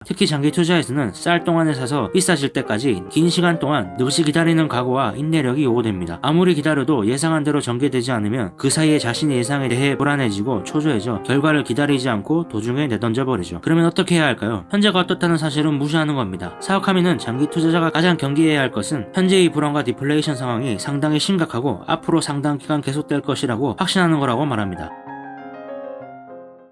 특히 장기 투자에서는 쌀 동안에 사서 비싸질 때까지 긴 시간 동안 늡이 기다리는 각오와 인내력이 요구됩니다. 아무리 기다려도 예상한 대로 전개되지 않으면 그 사이에 자신의 예상에 대해 불안해지고 초조해져 결과를 기다리지 않고 도중에 내던져버리죠. 그러면 어떻게 해야 할까요? 현재가 어떻다는 사실은 무시하는 겁니다. 사와카미는 장기 투자자가 가장 경계해야 할 것은 현재의 불황과 디플레이션 상황이 상당히 심각하고 앞으로 상당 기간 계속될 것이라고 확신하는 거라고 말합니다.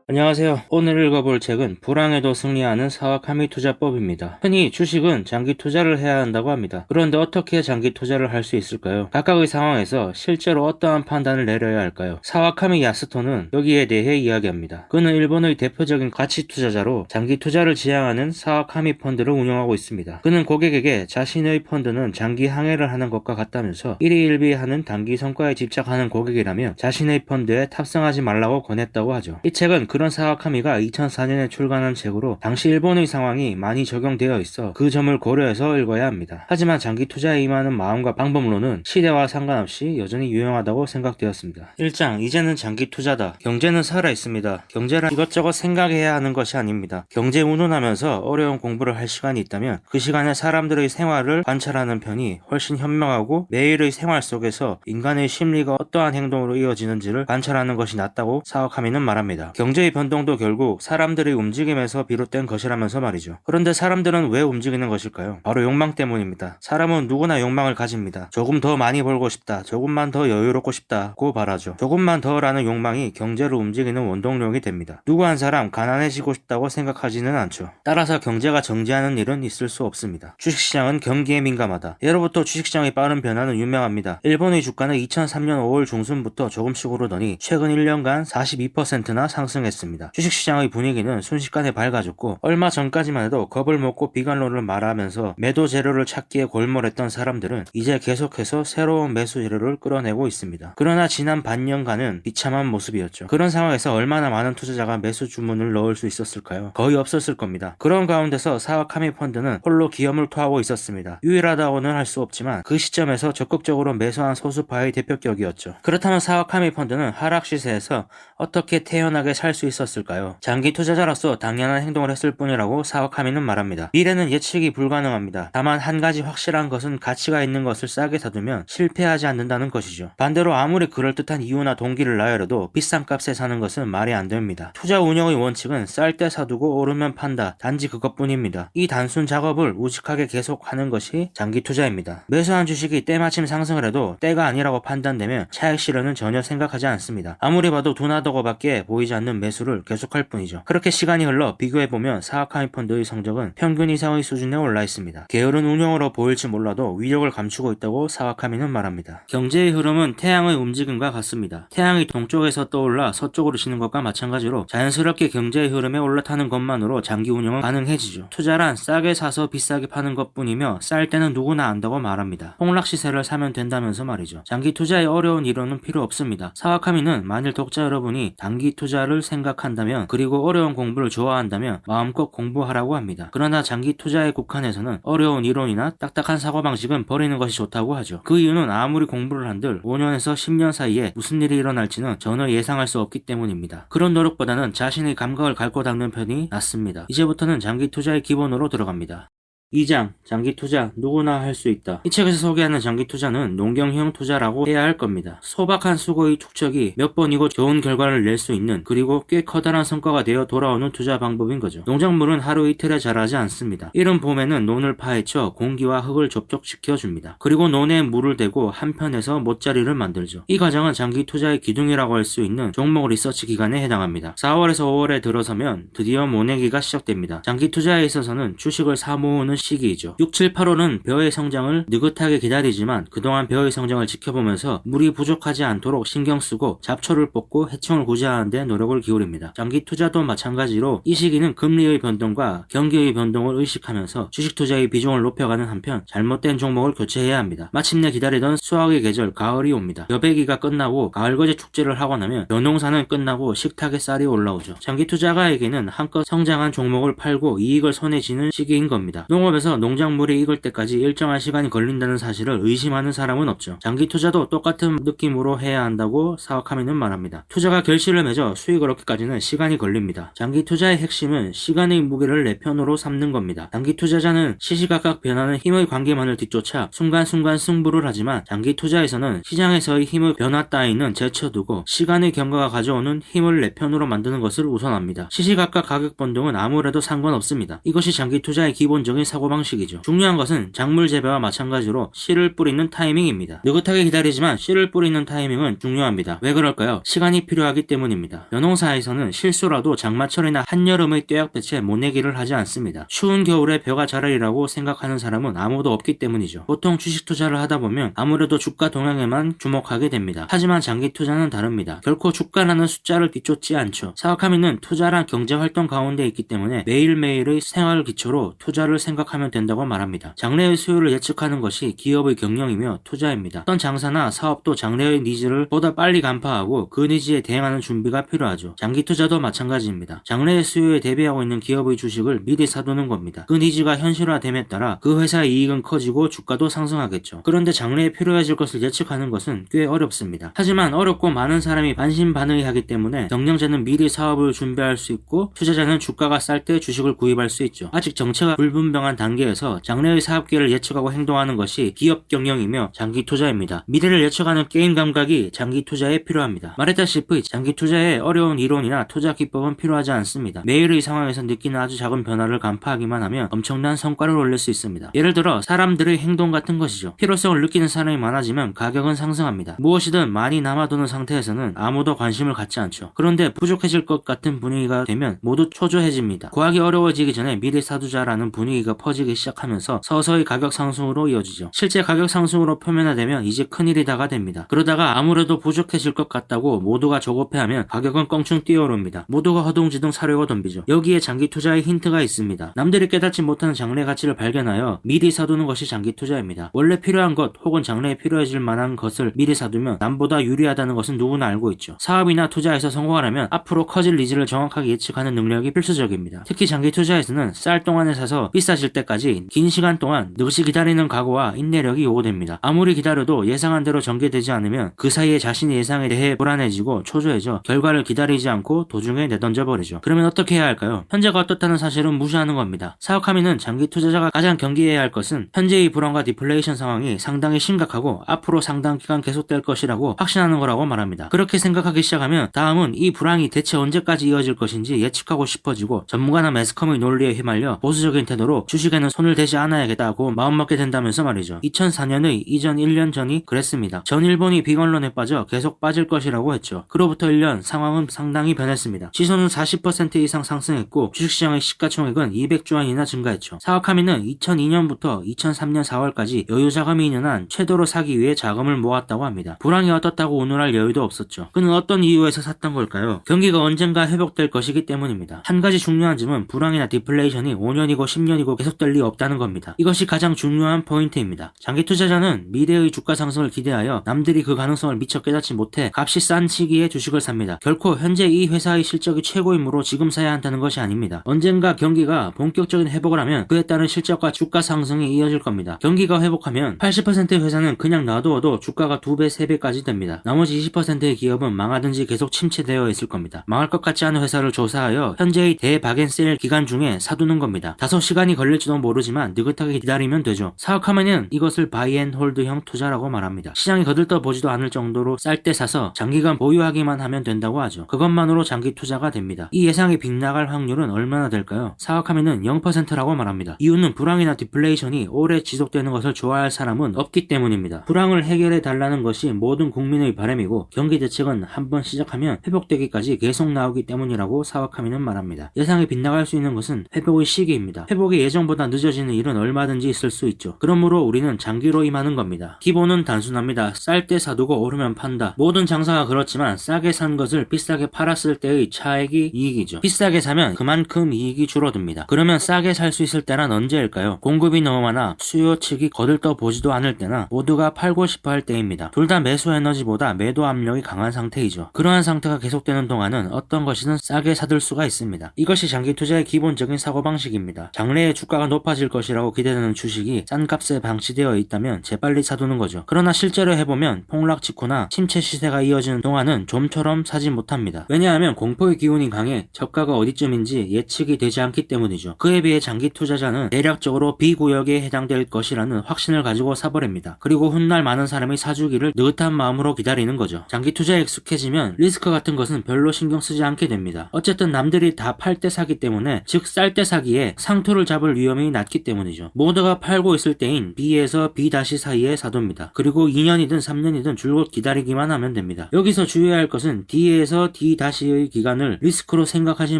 안녕하세요. 오늘 읽어볼 책은 불황에도 승리하는 사와카미 투자법입니다. 흔히 주식은 장기 투자를 해야 한다고 합니다. 그런데 어떻게 장기 투자를 할 수 있을까요? 각각의 상황에서 실제로 어떠한 판단을 내려야 할까요? 사와카미 야스토는 여기에 대해 이야기합니다. 그는 일본의 대표적인 가치 투자자로 장기 투자를 지향하는 사와카미 펀드를 운영하고 있습니다. 그는 고객에게 자신의 펀드는 장기 항해를 하는 것과 같다면서 일희일비하는 단기 성과에 집착하는 고객이라며 자신의 펀드에 탑승하지 말라고 권했다고 하죠. 이 책은 그런 사와카미가 2004년에 출간한 책으로 당시 일본의 상황이 많이 적용되어 있어 그 점을 고려해서 읽어야 합니다. 하지만 장기 투자에 임하는 마음과 방법론은 시대와 상관없이 여전히 유용하다고 생각되었습니다. 1장 이제는 장기 투자다. 경제는 살아있습니다. 경제란 이것저것 생각해야 하는 것이 아닙니다. 경제 운운하면서 어려운 공부를 할 시간이 있다면 그 시간에 사람들의 생활을 관찰하는 편이 훨씬 현명하고 매일의 생활 속에서 인간의 심리가 어떠한 행동으로 이어지는지를 관찰하는 것이 낫다고 사와카미는 말합니다. 경제의 변동도 결국 사람들의 움직임에서 비롯된 것이라면서 말이죠. 그런데 사람들은 왜 움직이는 것일까요? 바로 욕망 때문입니다. 사람은 누구나 욕망을 가집니다. 조금 더 많이 벌고 싶다, 조금만 더 여유롭고 싶다고 말하죠. 조금만 더라는 욕망이 경제를 움직이는 원동력이 됩니다. 누구 한 사람 가난해지고 싶다고 생각하지는 않죠. 따라서 경제가 정지하는 일은 있을 수 없습니다. 주식시장은 경기에 민감하다. 예로부터 주식시장의 빠른 변화는 유명합니다. 일본의 주가는 2003년 5월 중순부터 조금씩 오르더니 최근 1년간 42%나 상승했습니다. 주식시장의 분위기는 순식간에 밝아졌고 얼마 전까지만 해도 겁을 먹고 비관론을 말하면서 매도 재료를 찾기에 골몰했던 사람들은 이제 계속해서 새로운 매수 재료를 끌어내고 있습니다. 그러나 지난 반년간은 비참한 모습이었죠. 그런 상황에서 얼마나 많은 투자자가 매수 주문을 넣을 수 있었을까요? 거의 없었을 겁니다. 그런 가운데서 사와카미 펀드는 홀로 기염을 토하고 있었습니다. 유일하다고는 할 수 없지만 그 시점에서 적극적으로 매수한 소수파의 대표격이었죠. 그렇다면 사와카미 펀드는 하락 시세에서 어떻게 태연하게 살 수 있었을까요? 장기 투자자로서 당연한 행동을 했을 뿐이라고 사와카미는 말합니다. 미래는 예측이 불가능합니다. 다만 한 가지 확실한 것은 가치가 있는 것을 싸게 사두면 실패하지 않는다는 것이죠. 반대로 아무리 그럴듯한 이유나 동기를 나열해도 비싼 값에 사는 것은 말이 안 됩니다. 투자 운영의 원칙은 쌀 때 사두고 오르면 판다. 단지 그것뿐입니다. 이 단순 작업을 우직하게 계속하는 것이 장기 투자입니다. 매수한 주식이 때마침 상승을 해도 때가 아니라고 판단되면 차익 실현은 전혀 생각하지 않습니다. 아무리 봐도 두나더거밖에 보이지 않는 매수를 계속할 뿐이죠. 그렇게 시간이 흘러 비교해보면 사와카미 펀드의 성적은 평균 이상의 수준에 올라 있습니다. 게으른 운영으로 보일지 몰라도 위력을 감추고 있다고 사와카미는 말합니다. 경제의 흐름은 태양의 움직임과 같습니다. 태양이 동쪽에서 떠올라 서쪽으로 지는 것과 마찬가지로 자연스럽게 경제의 흐름에 올라타는 것만으로 장기 운영은 가능해지죠. 투자란 싸게 사서 비싸게 파는 것뿐이며 쌀 때는 누구나 안다고 말합니다. 폭락 시세를 사면 된다면서 말이죠. 장기 투자의 어려운 이론은 필요 없습니다. 사와카미는 만일 독자 여러분이 단기 투자를 생각한다면 그리고 어려운 공부를 좋아한다면 마음껏 공부하라고 합니다. 그러나 장기 투자에 국한해서는 어려운 이론이나 딱딱한 사고방식은 버리는 것이 좋다고 하죠. 그 이유는 아무리 공부를 한들 5년에서 10년 사이에 무슨 일이 일어날지는 전혀 예상할 수 없기 때문입니다. 그런 노력보다는 자신의 감각을 갈고 닦는 편이 낫습니다. 이제부터는 장기 투자의 기본으로 들어갑니다. 2장 장기 투자 누구나 할 수 있다. 이 책에서 소개하는 장기 투자는 농경형 투자라고 해야 할 겁니다. 소박한 수고의 축적이 몇 번이고 좋은 결과를 낼 수 있는 그리고 꽤 커다란 성과가 되어 돌아오는 투자 방법인 거죠. 농작물은 하루 이틀에 자라지 않습니다. 이른 봄에는 논을 파헤쳐 공기와 흙을 접촉시켜 줍니다. 그리고 논에 물을 대고 한편에서 못자리를 만들죠. 이 과정은 장기 투자의 기둥이라고 할 수 있는 종목 리서치 기간에 해당합니다. 4월에서 5월에 들어서면 드디어 모내기가 시작됩니다. 장기 투자에 있어서는 주식을 사 모으는 시기이죠. 6, 7, 8월은 벼의 성장을 느긋하게 기다리지만 그동안 벼의 성장을 지켜보면서 물이 부족하지 않도록 신경 쓰고 잡초를 뽑고 해충을 구제하는 데 노력을 기울입니다. 장기 투자도 마찬가지로 이 시기는 금리의 변동과 경기의 변동을 의식하면서 주식 투자의 비중을 높여가는 한편 잘못된 종목을 교체해야 합니다. 마침내 기다리던 수확의 계절 가을이 옵니다. 여배기가 끝나고 가을거제 축제를 하고 나면 벼농사는 끝나고 식탁에 쌀이 올라오죠. 장기 투자가에게는 한껏 성장한 종목을 팔고 이익을 손에 쥐는 시기인 겁니다. 농업 농업에서 농작물이 익을 때까지 일정한 시간이 걸린다는 사실을 의심하는 사람은 없죠. 장기 투자도 똑같은 느낌으로 해야 한다고 사와카미는 말합니다. 투자가 결실을 맺어 수익을 얻기까지는 시간이 걸립니다. 장기 투자의 핵심은 시간의 무게를 내 편으로 삼는 겁니다. 장기 투자자는 시시각각 변하는 힘의 관계만을 뒤쫓아 순간순간 승부를 하지만 장기 투자에서는 시장에서의 힘의 변화 따위는 제쳐두고 시간의 경과가 가져오는 힘을 내 편으로 만드는 것을 우선합니다. 시시각각 가격 변동은 아무래도 상관없습니다. 이것이 장기 투자의 기본적인 사고방식이죠. 중요한 것은 작물 재배와 마찬가지로 씨를 뿌리는 타이밍입니다. 느긋하게 기다리지만 씨를 뿌리는 타이밍은 중요합니다. 왜 그럴까요? 시간이 필요하기 때문입니다. 벼농사에서는 실수라도 장마철이나 한여름의 떼약볕에 모내기를 하지 않습니다. 추운 겨울에 벼가 자라리라고 생각하는 사람은 아무도 없기 때문이죠. 보통 주식 투자를 하다 보면 아무래도 주가 동향에만 주목하게 됩니다. 하지만 장기 투자는 다릅니다. 결코 주가라는 숫자를 뒤쫓지 않죠. 사와카미는 투자란 경제활동 가운데 있기 때문에 매일매일의 생활 기초로 투자를 생각하면 된다고 말합니다. 장래의 수요를 예측하는 것이 기업의 경영이며 투자입니다. 어떤 장사나 사업도 장래의 니즈를 보다 빨리 간파하고 그 니즈에 대응하는 준비가 필요하죠. 장기 투자도 마찬가지입니다. 장래의 수요에 대비하고 있는 기업의 주식을 미리 사두는 겁니다. 그 니즈가 현실화됨에 따라 그 회사의 이익은 커지고 주가도 상승하겠죠. 그런데 장래에 필요해질 것을 예측하는 것은 꽤 어렵습니다. 하지만 어렵고 많은 사람이 반신반의하기 때문에 경영자는 미리 사업을 준비할 수 있고 투자자는 주가가 쌀 때 주식을 구입할 수 있죠. 아직 정체가 불분명한 단계에서 장래의 사업계를 예측하고 행동하는 것이 기업 경영이며 장기 투자입니다. 미래를 예측하는 게임 감각이 장기 투자에 필요합니다. 말했다시피 장기 투자에 어려운 이론이나 투자 기법은 필요하지 않습니다. 매일의 상황에서 느끼는 아주 작은 변화를 간파하기만 하면 엄청난 성과를 올릴 수 있습니다. 예를 들어 사람들의 행동 같은 것이죠. 필요성을 느끼는 사람이 많아지면 가격은 상승합니다. 무엇이든 많이 남아도는 상태에서는 아무도 관심을 갖지 않죠. 그런데 부족해질 것 같은 분위기가 되면 모두 초조해집니다. 구하기 어려워지기 전에 미리 사두자라는 분위기가 퍼지기 시작하면서 서서히 가격 상승으로 이어지죠. 실제 가격 상승으로 표면화되면 이제 큰일이다가 됩니다. 그러다가 아무래도 부족해질 것 같다고 모두가 조급해하면 가격은 껑충 뛰어오릅니다. 모두가 허둥지둥 사려고 덤비죠. 여기에 장기 투자의 힌트가 있습니다. 남들이 깨닫지 못하는 장래 가치를 발견하여 미리 사두는 것이 장기 투자입니다. 원래 필요한 것 혹은 장래에 필요해질 만한 것을 미리 사두면 남보다 유리하다는 것은 누구나 알고 있죠. 사업이나 투자에서 성공하려면 앞으로 커질 니즈를 정확하게 예측하는 능력이 필수적입니다. 특히 장기 투자에서는 쌀 동안에 사서 비싸질 때까지 긴 시간 동안 넋이 기다리는 각오와 인내력이 요구됩니다. 아무리 기다려도 예상한 대로 전개되지 않으면 그 사이에 자신의 예상에 대해 불안해지고 초조해져 결과를 기다리지 않고 도중에 내던져버리죠. 그러면 어떻게 해야 할까요? 현재가 어떻다는 사실은 무시하는 겁니다. 사와카미는 장기 투자자가 가장 경계해야 할 것은 현재의 불황과 디플레이션 상황이 상당히 심각하고 앞으로 상당 기간 계속될 것이라고 확신하는 거라고 말합니다. 그렇게 생각하기 시작하면 다음은 이 불황이 대체 언제까지 이어질 것인지 예측하고 싶어지고 전문가나 매스컴의 논리에 휘말려 보수적인 태도로 주식에는 손을 대지 않아야겠다고 마음먹게 된다면서 말이죠. 2004년의 이전 1년 전이 그랬습니다. 전 일본이 비건론에 빠져 계속 빠질 것이라고 했죠. 그로부터 1년 상황은 상당히 변했습니다. 지수는 40% 이상 상승했고 주식시장의 시가총액은 200조 원이나 증가했죠. 사와카미는 2002년부터 2003년 4월까지 여유자금이 있는 한 최대로 사기 위해 자금을 모았다고 합니다. 불황이 어떻다고 운운할 여유도 없었죠. 그는 어떤 이유에서 샀던 걸까요? 경기가 언젠가 회복될 것이기 때문입니다. 한 가지 중요한 점은 불황이나 디플레이션이 5년이고 10년이고 계속될 리 없다는 겁니다. 이것이 가장 중요한 포인트입니다. 장기 투자자는 미래의 주가 상승을 기대하여 남들이 그 가능성을 미처 깨닫지 못해 값이 싼 시기에 주식을 삽니다. 결코 현재 이 회사의 실적이 최고이므로 지금 사야 한다는 것이 아닙니다. 언젠가 경기가 본격적인 회복을 하면 그에 따른 실적과 주가 상승이 이어질 겁니다. 경기가 회복하면 80%의 회사는 그냥 놔두어도 주가가 2배, 3배까지 됩니다. 나머지 20%의 기업은 망하든지 계속 침체되어 있을 겁니다. 망할 것 같지 않은 회사를 조사하여 현재의 대박앤세일 기간 중에 사두는 겁니다. 다소 시간이 걸릴지도 모르지만 느긋하게 기다리면 되죠. 사와카미는 이것을 바이앤홀드형 투자라고 말합니다. 시장이 거들떠 보지도 않을 정도로 쌀 때 사서 장기간 보유하기만 하면 된다고 하죠. 그것만으로 장기 투자가 됩니다. 이 예상이 빗나갈 확률은 얼마나 될까요? 사와카미는 0%라고 말합니다. 이유는 불황이나 디플레이션이 오래 지속되는 것을 좋아할 사람은 없기 때문입니다. 불황을 해결해 달라는 것이 모든 국민의 바람이고 경기 대책은 한번 시작하면 회복되기까지 계속 나오기 때문이라고 사와카미는 말합니다. 예상이 빗나갈 수 있는 것은 회복의 시기입니다. 회복이 예정보다 늦어지는 일은 얼마든지 있을 수 있죠. 그러므로 우리는 장기로 임하는 겁니다. 기본은 단순합니다. 쌀 때 사두고 오르면 판다. 모든 장사가 그렇지만 싸게 산 것을 비싸게 팔았을 때의 차액이 이익이죠. 비싸게 사면 그만큼 이익이 줄어듭니다. 그러면 싸게 살 수 있을 때란 언제일까요? 공급이 너무 많아 수요 측이 거들떠 보지도 않을 때나 모두가 팔고 싶어 할 때입니다. 둘 다 매수 에너지보다 매도 압력이 강한 상태이죠. 그러한 상태가 계속되는 동안은 어떤 것이든 싸게 사들 수가 있습니다. 이것이 장기 투자의 기본적인 사고방식입니다. 장래의 주가 주가가 높아질 것이라고 기대되는 주식이 싼 값에 방치되어 있다면 재빨리 사두는 거죠. 그러나 실제로 해보면 폭락 직후나 침체 시세가 이어지는 동안은 좀처럼 사지 못합니다. 왜냐하면 공포의 기운이 강해 저가가 어디쯤인지 예측이 되지 않기 때문이죠. 그에 비해 장기 투자자는 대략적으로 B구역에 해당될 것이라는 확신을 가지고 사버립니다. 그리고 훗날 많은 사람이 사주기를 느긋한 마음으로 기다리는 거죠. 장기 투자에 익숙해지면 리스크 같은 것은 별로 신경 쓰지 않게 됩니다. 어쨌든 남들이 다 팔 때 사기 때문에, 즉 쌀 때 사기에 상투를 잡을 위험이 낮기 때문이죠. 모두가 팔고 있을 때인 B에서 B 다시 사이에 사둡니다. 그리고 2년이든 3년이든 줄곧 기다리기만 하면 됩니다. 여기서 주의해야 할 것은 D에서 D 다시의 기간을 리스크로 생각하지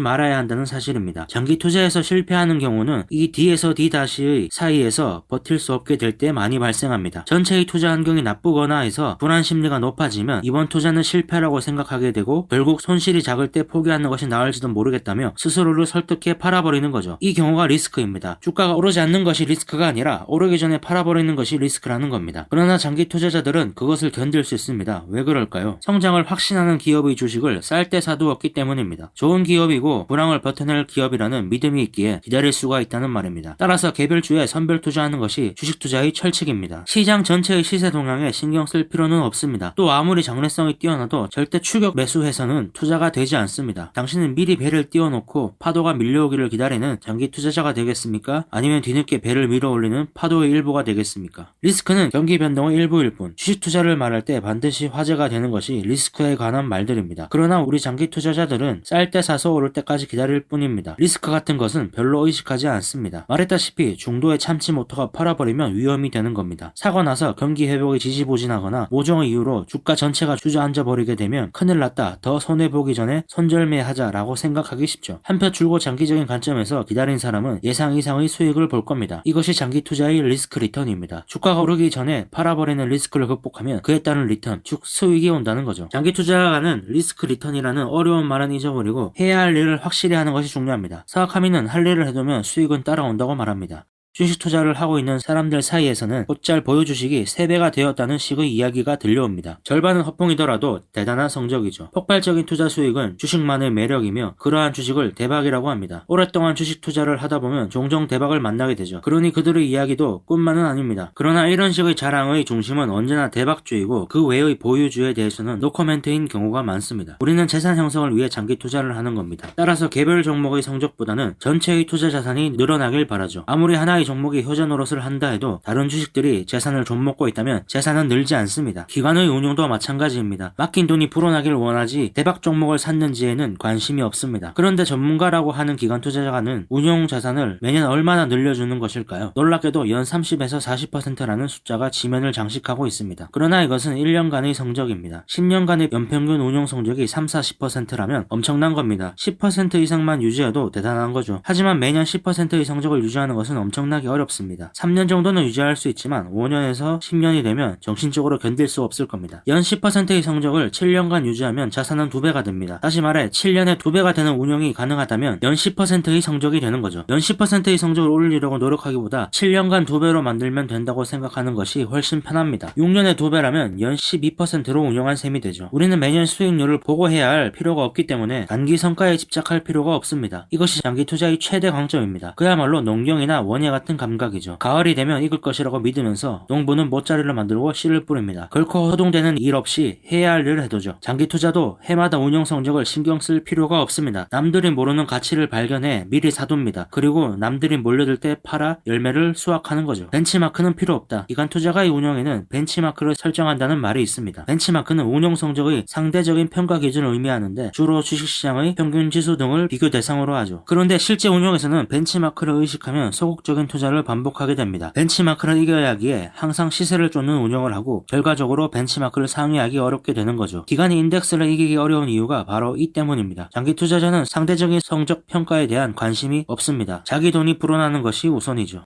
말아야 한다는 사실입니다. 장기 투자에서 실패하는 경우는 이 D에서 D 다시의 사이에서 버틸 수 없게 될 때 많이 발생합니다. 전체의 투자 환경이 나쁘거나 해서 불안 심리가 높아지면 이번 투자는 실패라고 생각하게 되고 결국 손실이 작을 때 포기하는 것이 나을지도 모르겠다며 스스로를 설득해 팔아버리는 거죠. 이 경우가 리스크입니다. 주가가 오르지 않는 것이 리스크가 아니라 오르기 전에 팔아버리는 것이 리스크라는 겁니다. 그러나 장기 투자자들은 그것을 견딜 수 있습니다. 왜 그럴까요? 성장을 확신하는 기업의 주식을 쌀 때 사두었기 때문입니다. 좋은 기업이고 불황을 버텨낼 기업이라는 믿음이 있기에 기다릴 수가 있다는 말입니다. 따라서 개별주에 선별 투자하는 것이 주식 투자의 철칙입니다. 시장 전체의 시세 동향에 신경 쓸 필요는 없습니다. 또 아무리 장래성이 뛰어나도 절대 추격 매수해서는 투자가 되지 않습니다. 당신은 미리 배를 띄워놓고 파도가 밀려오기를 기다리는 장기 투자자가 되겠습니까? 아니면 뒤늦게 배를 밀어올리는 파도의 일부가 되겠습니까? 리스크는 경기 변동의 일부일 뿐, 주식 투자를 말할 때 반드시 화제가 되는 것이 리스크에 관한 말들입니다. 그러나 우리 장기 투자자들은 쌀 때 사서 오를 때까지 기다릴 뿐입니다. 리스크 같은 것은 별로 의식하지 않습니다. 말했다시피 중도에 참지 못하고 팔아버리면 위험이 되는 겁니다. 사고 나서 경기 회복이 지지부진하거나 모종의 이유로 주가 전체가 주저앉아버리게 되면 큰일 났다, 더 손해보기 전에 손절매하자라고 생각하기 쉽죠. 한편 줄고 장기적인 관점에서 기다린 사람은 예상 이상의 수익을 볼 겁니다. 이것이 장기 투자의 리스크 리턴입니다. 주가가 오르기 전에 팔아버리는 리스크를 극복하면 그에 따른 리턴, 즉 수익이 온다는 거죠. 장기 투자가는 리스크 리턴이라는 어려운 말은 잊어버리고 해야 할 일을 확실히 하는 것이 중요합니다. 사와카미는 할 일을 해두면 수익은 따라온다고 말합니다. 주식 투자를 하고 있는 사람들 사이에서는 곧잘 보유 주식이 3배가 되었다는 식의 이야기가 들려옵니다. 절반은 허풍이더라도 대단한 성적이죠. 폭발적인 투자 수익은 주식만의 매력이며 그러한 주식을 대박이라고 합니다. 오랫동안 주식 투자를 하다 보면 종종 대박을 만나게 되죠. 그러니 그들의 이야기도 꿈만은 아닙니다. 그러나 이런 식의 자랑의 중심은 언제나 대박주이고 그 외의 보유주에 대해서는 노코멘트인 경우가 많습니다. 우리는 재산 형성을 위해 장기 투자를 하는 겁니다. 따라서 개별 종목의 성적보다는 전체의 투자 자산이 늘어나길 바라죠. 아무리 하나의 종목이 효자 노릇을 한다 해도 다른 주식들이 재산을 좀 먹고 있다면 재산은 늘지 않습니다. 기관의 운용도 마찬가지입니다. 맡긴 돈이 불어나길 원하지 대박 종목을 샀는지에는 관심이 없습니다. 그런데 전문가라고 하는 기관 투자자는 운용 자산을 매년 얼마나 늘려주는 것일까요? 놀랍게도 연 30에서 40%라는 숫자가 지면을 장식하고 있습니다. 그러나 이것은 1년간의 성적입니다. 10년간의 연평균 운용 성적이 30-40%라면 엄청난 겁니다. 10% 이상만 유지해도 대단한 거죠. 하지만 매년 10%의 성적을 유지하는 것은 엄청나게 어렵습니다. 3년 정도는 유지할 수 있지만 5년에서 10년이 되면 정신적으로 견딜 수 없을 겁니다. 연 10%의 성적을 7년간 유지하면 자산은 2배가 됩니다. 다시 말해 7년에 2배가 되는 운용이 가능하다면 연 10%의 성적이 되는 거죠. 연 10%의 성적을 올리려고 노력하기보다 7년간 2배로 만들면 된다고 생각하는 것이 훨씬 편합니다. 6년에 2배라면 연 12%로 운용한 셈이 되죠. 우리는 매년 수익률을 보고해야 할 필요가 없기 때문에 단기 성과에 집착할 필요가 없습니다. 이것이 장기 투자의 최대 강점입니다. 그야말로 농경이나 원예 같은 감각이죠. 가을이 되면 익을 것이라고 믿으면서 농부는 모짜리를 만들고 씨를 뿌립니다. 결코 허둥대는 일 없이 해야 할 일을 해두죠. 장기 투자도 해마다 운용 성적을 신경 쓸 필요가 없습니다. 남들이 모르는 가치를 발견해 미리 사둡니다. 그리고 남들이 몰려들 때 팔아 열매를 수확하는 거죠. 벤치마크는 필요 없다. 기관 투자가의 운용에는 벤치마크를 설정한다는 말이 있습니다. 벤치마크는 운용 성적의 상대적인 평가 기준을 의미하는데 주로 주식시장의 평균 지수 등을 비교 대상으로 하죠. 그런데 실제 운용에서는 벤치마크를 의식하면 소극적인 투자를 반복하게 됩니다. 벤치마크를 이겨야 하기에 항상 시세를 쫓는 운영을 하고 결과적으로 벤치마크를 상회하기 어렵게 되는 거죠. 기관이 인덱스를 이기기 어려운 이유가 바로 이 때문입니다. 장기 투자자는 상대적인 성적 평가에 대한 관심이 없습니다. 자기 돈이 불어나는 것이 우선이죠.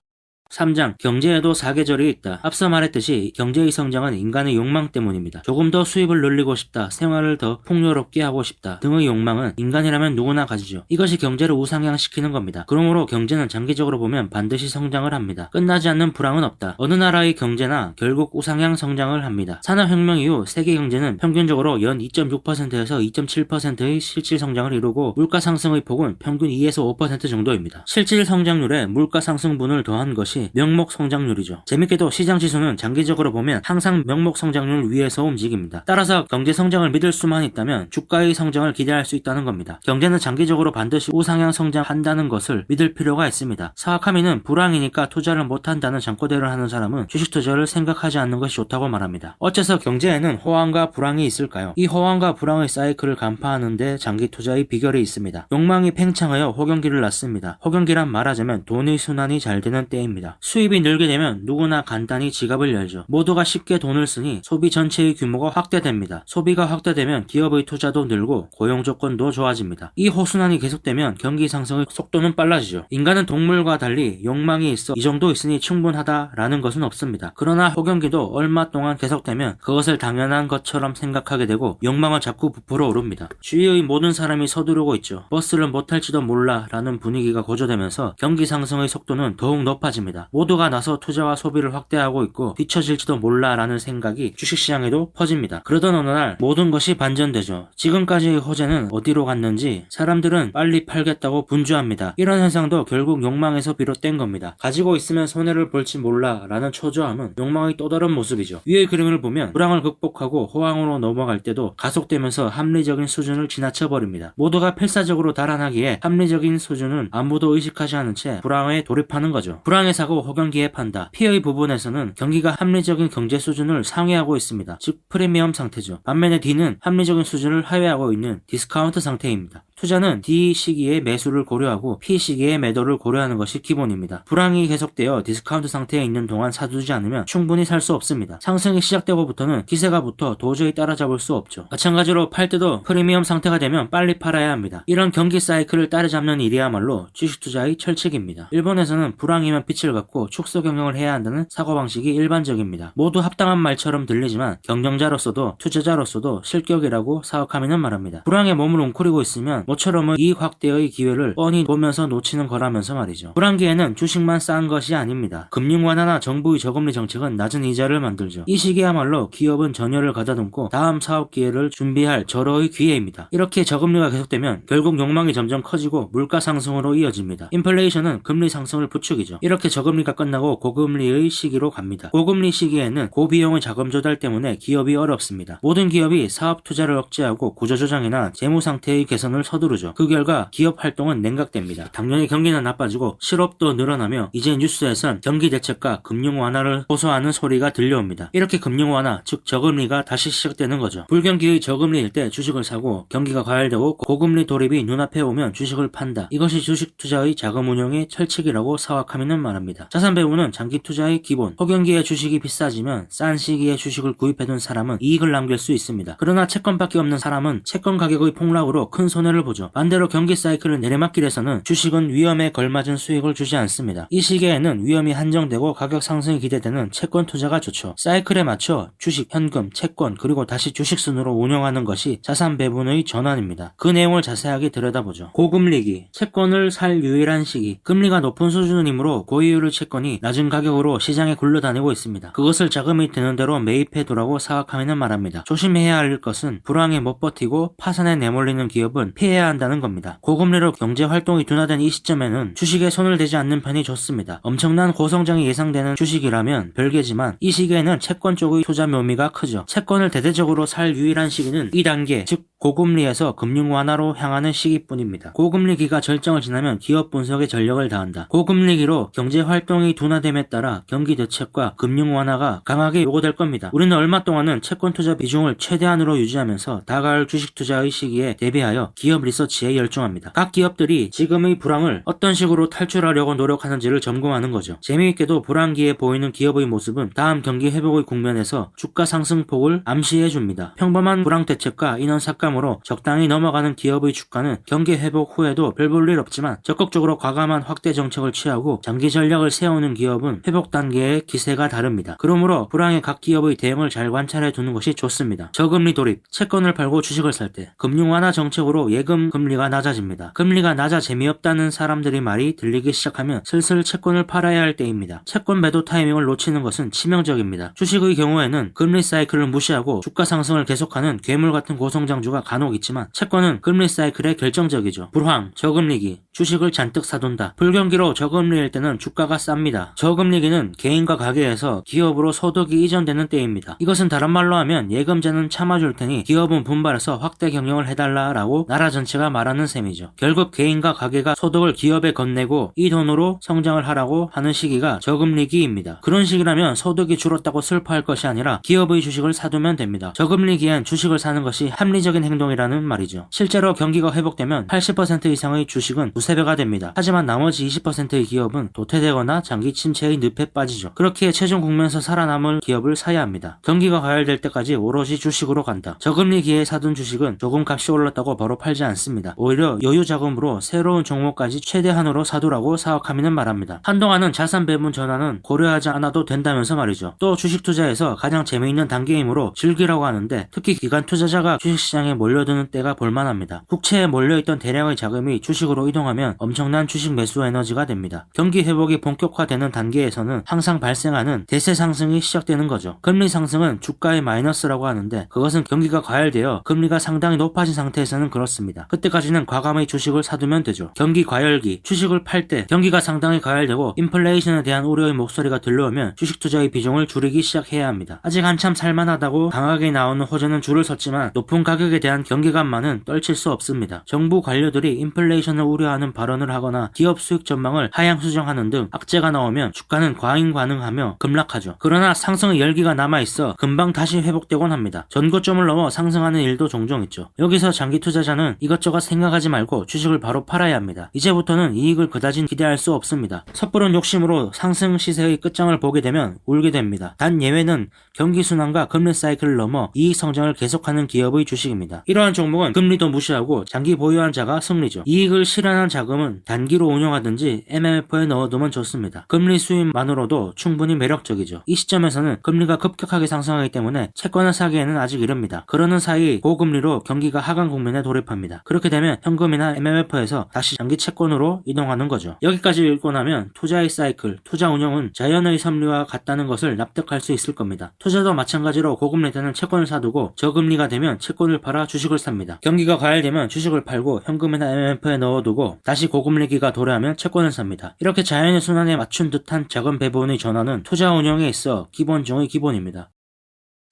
3장 경제에도 사계절이 있다. 앞서 말했듯이 경제의 성장은 인간의 욕망 때문입니다. 조금 더 수입을 늘리고 싶다, 생활을 더 풍요롭게 하고 싶다 등의 욕망은 인간이라면 누구나 가지죠. 이것이 경제를 우상향시키는 겁니다. 그러므로 경제는 장기적으로 보면 반드시 성장을 합니다. 끝나지 않는 불황은 없다. 어느 나라의 경제나 결국 우상향 성장을 합니다. 산업혁명 이후 세계 경제는 평균적으로 연 2.6%에서 2.7%의 실질 성장을 이루고 물가 상승의 폭은 평균 2에서 5% 정도입니다. 실질 성장률에 물가 상승분을 더한 것이 명목 성장률이죠. 재밌게도 시장 지수는 장기적으로 보면 항상 명목 성장률 위에서 움직입니다. 따라서 경제 성장을 믿을 수만 있다면 주가의 성장을 기대할 수 있다는 겁니다. 경제는 장기적으로 반드시 우상향 성장한다는 것을 믿을 필요가 있습니다. 사와카미는 불황이니까 투자를 못한다는 잠꼬대를 하는 사람은 주식 투자를 생각하지 않는 것이 좋다고 말합니다. 어째서 경제에는 호황과 불황이 있을까요? 이 호황과 불황의 사이클을 간파하는 데 장기 투자의 비결이 있습니다. 욕망이 팽창하여 호경기를 낳습니다. 호경기란 말하자면 돈의 순환이 잘 되는 때입니다. 수입이 늘게 되면 누구나 간단히 지갑을 열죠. 모두가 쉽게 돈을 쓰니 소비 전체의 규모가 확대됩니다. 소비가 확대되면 기업의 투자도 늘고 고용 조건도 좋아집니다. 이 호순환이 계속되면 경기 상승의 속도는 빨라지죠. 인간은 동물과 달리 욕망이 있어 이 정도 있으니 충분하다라는 것은 없습니다. 그러나 호경기도 얼마 동안 계속되면 그것을 당연한 것처럼 생각하게 되고 욕망은 자꾸 부풀어 오릅니다. 주위의 모든 사람이 서두르고 있죠. 버스를 못 탈지도 몰라 라는 분위기가 고조되면서 경기 상승의 속도는 더욱 높아집니다. 모두가 나서 투자와 소비를 확대하고 있고 뒤처질지도 몰라 라는 생각이 주식시장에도 퍼집니다. 그러던 어느 날 모든 것이 반전되죠. 지금까지의 호재는 어디로 갔는지 사람들은 빨리 팔겠다고 분주합니다. 이런 현상도 결국 욕망에서 비롯된 겁니다. 가지고 있으면 손해를 볼지 몰라 라는 초조함은 욕망의 또 다른 모습이죠. 위의 그림을 보면 불황을 극복하고 호황으로 넘어갈 때도 가속되면서 합리적인 수준을 지나쳐버립니다. 모두가 필사적으로 달아나기에 합리적인 수준은 아무도 의식하지 않은 채 불황에 돌입하는 거죠. 불황에 사고 호경기에 판다. P의 부분에서는 경기가 합리적인 경제 수준을 상회하고 있습니다. 즉 프리미엄 상태죠. 반면에 D는 합리적인 수준을 하회하고 있는 디스카운트 상태입니다. 투자는 D 시기의 매수를 고려하고 P 시기의 매도를 고려하는 것이 기본입니다. 불황이 계속되어 디스카운트 상태에 있는 동안 사두지 않으면 충분히 살 수 없습니다. 상승이 시작되고부터는 기세가 붙어 도저히 따라잡을 수 없죠. 마찬가지로 팔 때도 프리미엄 상태가 되면 빨리 팔아야 합니다. 이런 경기 사이클을 따라잡는 일이야말로 주식 투자의 철칙입니다. 일본에서는 불황이면 빛을 갖고 축소 경영을 해야 한다는 사고방식이 일반적입니다. 모두 합당한 말처럼 들리지만 경영자로서도 투자자로서도 실격이라고 사와카미는 말합니다. 불황에 몸을 웅크리고 있으면 모처럼의 이익 확대의 기회를 뻔히 보면서 놓치는 거라면서 말이죠. 불황기에는 주식만 싼 것이 아닙니다. 금융 완화나 정부의 저금리 정책은 낮은 이자를 만들죠. 이 시기야말로 기업은 전열을 가다듬고 다음 사업 기회를 준비할 절호의 기회입니다. 이렇게 저금리가 계속되면 결국 욕망이 점점 커지고 물가 상승으로 이어집니다. 인플레이션은 금리 상승을 부추기죠. 이렇게 저금리가 끝나고 고금리의 시기로 갑니다. 고금리 시기에는 고비용의 자금 조달 때문에 기업이 어렵습니다. 모든 기업이 사업 투자를 억제하고 구조조정이나 재무 상태의 개선을 서두르죠. 그 결과 기업 활동은 냉각됩니다. 당연히 경기는 나빠지고 실업도 늘어나며 이제 뉴스에선 경기 대책과 금융 완화를 호소하는 소리가 들려옵니다. 이렇게 금융 완화, 즉 저금리가 다시 시작되는 거죠. 불경기의 저금리일 때 주식을 사고 경기가 과열되고 고금리 돌입이 눈앞에 오면 주식을 판다. 이것이 주식 투자의 자금 운용의 철칙이라고 사와카미는 말합니다. 자산 배분은 장기 투자의 기본. 호경기에 주식이 비싸지면 싼 시기에 주식을 구입해둔 사람은 이익을 남길 수 있습니다. 그러나 채권밖에 없는 사람은 채권 가격의 폭락으로 큰 손해를 보죠. 반대로 경기 사이클을 내리막길에서는 주식은 위험에 걸맞은 수익을 주지 않습니다. 이 시기에는 위험이 한정되고 가격 상승이 기대되는 채권 투자가 좋죠. 사이클에 맞춰 주식, 현금, 채권 그리고 다시 주식 순으로 운영하는 것이 자산 배분의 전환입니다. 그 내용을 자세하게 들여다보죠. 고금리기, 채권을 살 유일한 시기. 금리가 높은 수준이므로 고이율의 채권이 낮은 가격으로 시장에 굴러다니고 있습니다. 그것을 자금이 되는 대로 매입해두라고 사와카미는 말합니다. 조심해야 할 것은 불황에 못 버티고 파산에 내몰리는 기업은 피해야 한다는 겁니다. 고금리로 경제 활동이 둔화된 이 시점에는 주식에 손을 대지 않는 편이 좋습니다. 엄청난 고성장이 예상되는 주식이라면 별개지만 이 시기에는 채권 쪽의 투자 묘미가 크죠. 채권을 대대적으로 살 유일한 시기는 2단계, 즉 고금리에서 금융 완화로 향하는 시기뿐입니다. 고금리기가 절정을 지나면 기업 분석에 전력을 다한다. 고금리기로 경제 활동이 둔화됨에 따라 경기 대책과 금융 완화가 강하게 요구될 겁니다. 우리는 얼마 동안은 채권 투자 비중을 최대한으로 유지하면서 다가올 주식 투자의 시기에 대비하여 기업 기업 리서치에 열중합니다. 각 기업들이 지금의 불황을 어떤 식으로 탈출하려고 노력하는지를 점검하는 거죠. 재미있게도 불황기에 보이는 기업의 모습은 다음 경기 회복의 국면에서 주가 상승폭을 암시해줍니다. 평범한 불황 대책과 인원 삭감으로 적당히 넘어가는 기업의 주가는 경기 회복 후에도 별 볼 일 없지만 적극적으로 과감한 확대 정책을 취하고 장기 전략을 세우는 기업은 회복 단계의 기세가 다릅니다. 그러므로 불황의 각 기업의 대응을 잘 관찰해 두는 것이 좋습니다. 저금리 돌입, 채권을 팔고 주식을 살 때 금융 완화 정책으로 예금 금리가 낮아집니다. 금리가 낮아 재미없다는 사람들의 말이 들리기 시작하면 슬슬 채권을 팔아야 할 때입니다. 채권 매도 타이밍을 놓치는 것은 치명적입니다. 주식의 경우에는 금리 사이클을 무시하고 주가 상승을 계속하는 괴물 같은 고성장주가 간혹 있지만 채권은 금리 사이클에 결정적이죠. 불황, 저금리기, 주식을 잔뜩 사둔다. 불경기로 저금리일 때는 주가가 쌉니다. 저금리기는 개인과 가게에서 기업으로 소득이 이전되는 때입니다. 이것은 다른 말로 하면 예금자는 참아줄 테니 기업은 분발해서 확대 경영을 해달라라고 나라 전체가 말하는 셈이죠. 결국 개인과 가게가 소득을 기업에 건네고 이 돈으로 성장을 하라고 하는 시기가 저금리기입니다. 그런 시기라면 소득이 줄었다고 슬퍼할 것이 아니라 기업의 주식을 사두면 됩니다. 저금리기엔 주식을 사는 것이 합리적인 행동이라는 말이죠. 실제로 경기가 회복되면 80% 이상의 주식은 두세 배가 됩니다. 하지만 나머지 20%의 기업은 도태되거나 장기 침체의 늪에 빠지죠. 그렇기에 최종 국면에서 살아남을 기업을 사야 합니다. 경기가 과열될 때까지 오롯이 주식으로 간다. 저금리기에 사둔 주식은 조금 값이 올랐다고 바로 팔지 않습니다. 오히려 여유 자금으로 새로운 종목까지 최대한으로 사두라고 사업하미는 말합니다. 한동안은 자산 배분 전환은 고려하지 않아도 된다면서 말이죠. 또 주식 투자에서 가장 재미있는 단계이므로 즐기라고 하는데 특히 기관 투자자가 주식시장에 몰려드는 때가 볼만합니다. 국채에 몰려있던 대량의 자금이 주식으로 이동하면 엄청난 주식 매수 에너지가 됩니다. 경기 회복이 본격화되는 단계에서는 항상 발생하는 대세 상승이 시작되는 거죠. 금리 상승은 주가의 마이너스라고 하는데 그것은 경기가 과열되어 금리가 상당히 높아진 상태에서는 그렇습니다. 그때까지는 과감히 주식을 사두면 되죠. 경기 과열기, 주식을 팔 때 경기가 상당히 과열되고 인플레이션에 대한 우려의 목소리가 들려오면 주식 투자의 비중을 줄이기 시작해야 합니다. 아직 한참 살만하다고 강하게 나오는 호재는 줄을 섰지만 높은 가격에 대한 경계감만은 떨칠 수 없습니다. 정부 관료들이 인플레이션을 우려하는 발언을 하거나 기업 수익 전망을 하향 수정하는 등 악재가 나오면 주가는 과잉 반응하며 급락하죠. 그러나 상승의 열기가 남아있어 금방 다시 회복되곤 합니다. 전고점을 넘어 상승하는 일도 종종 있죠. 여기서 장기 투자자는 이것저것 생각하지 말고 주식을 바로 팔아야 합니다. 이제부터는 이익을 그다진 기대할 수 없습니다. 섣부른 욕심으로 상승 시세의 끝장을 보게 되면 울게 됩니다. 단 예외는 경기 순환과 금리 사이클을 넘어 이익 성장을 계속하는 기업의 주식입니다. 이러한 종목은 금리도 무시하고 장기 보유한 자가 승리죠. 이익을 실현한 자금은 단기로 운용하든지 MMF에 넣어두면 좋습니다. 금리 수입만으로도 충분히 매력적이죠. 이 시점에서는 금리가 급격하게 상승하기 때문에 채권을 사기에는 아직 이릅니다. 그러는 사이 고금리로 경기가 하강 국면에 돌입합니다. 그렇게 되면 현금이나 MMF에서 다시 장기 채권으로 이동하는 거죠. 여기까지 읽고 나면 투자의 사이클, 투자 운용은 자연의 섭리와 같다는 것을 납득할 수 있을 겁니다. 투자도 마찬가지로 고금리 때는 채권을 사두고 저금리가 되면 채권을 팔아 주식을 삽니다. 경기가 과열되면 주식을 팔고 현금이나 MMF에 넣어두고 다시 고금리기가 도래하면 채권을 삽니다. 이렇게 자연의 순환에 맞춘 듯한 자금 배분의 전환은 투자 운용에 있어 기본 중의 기본입니다.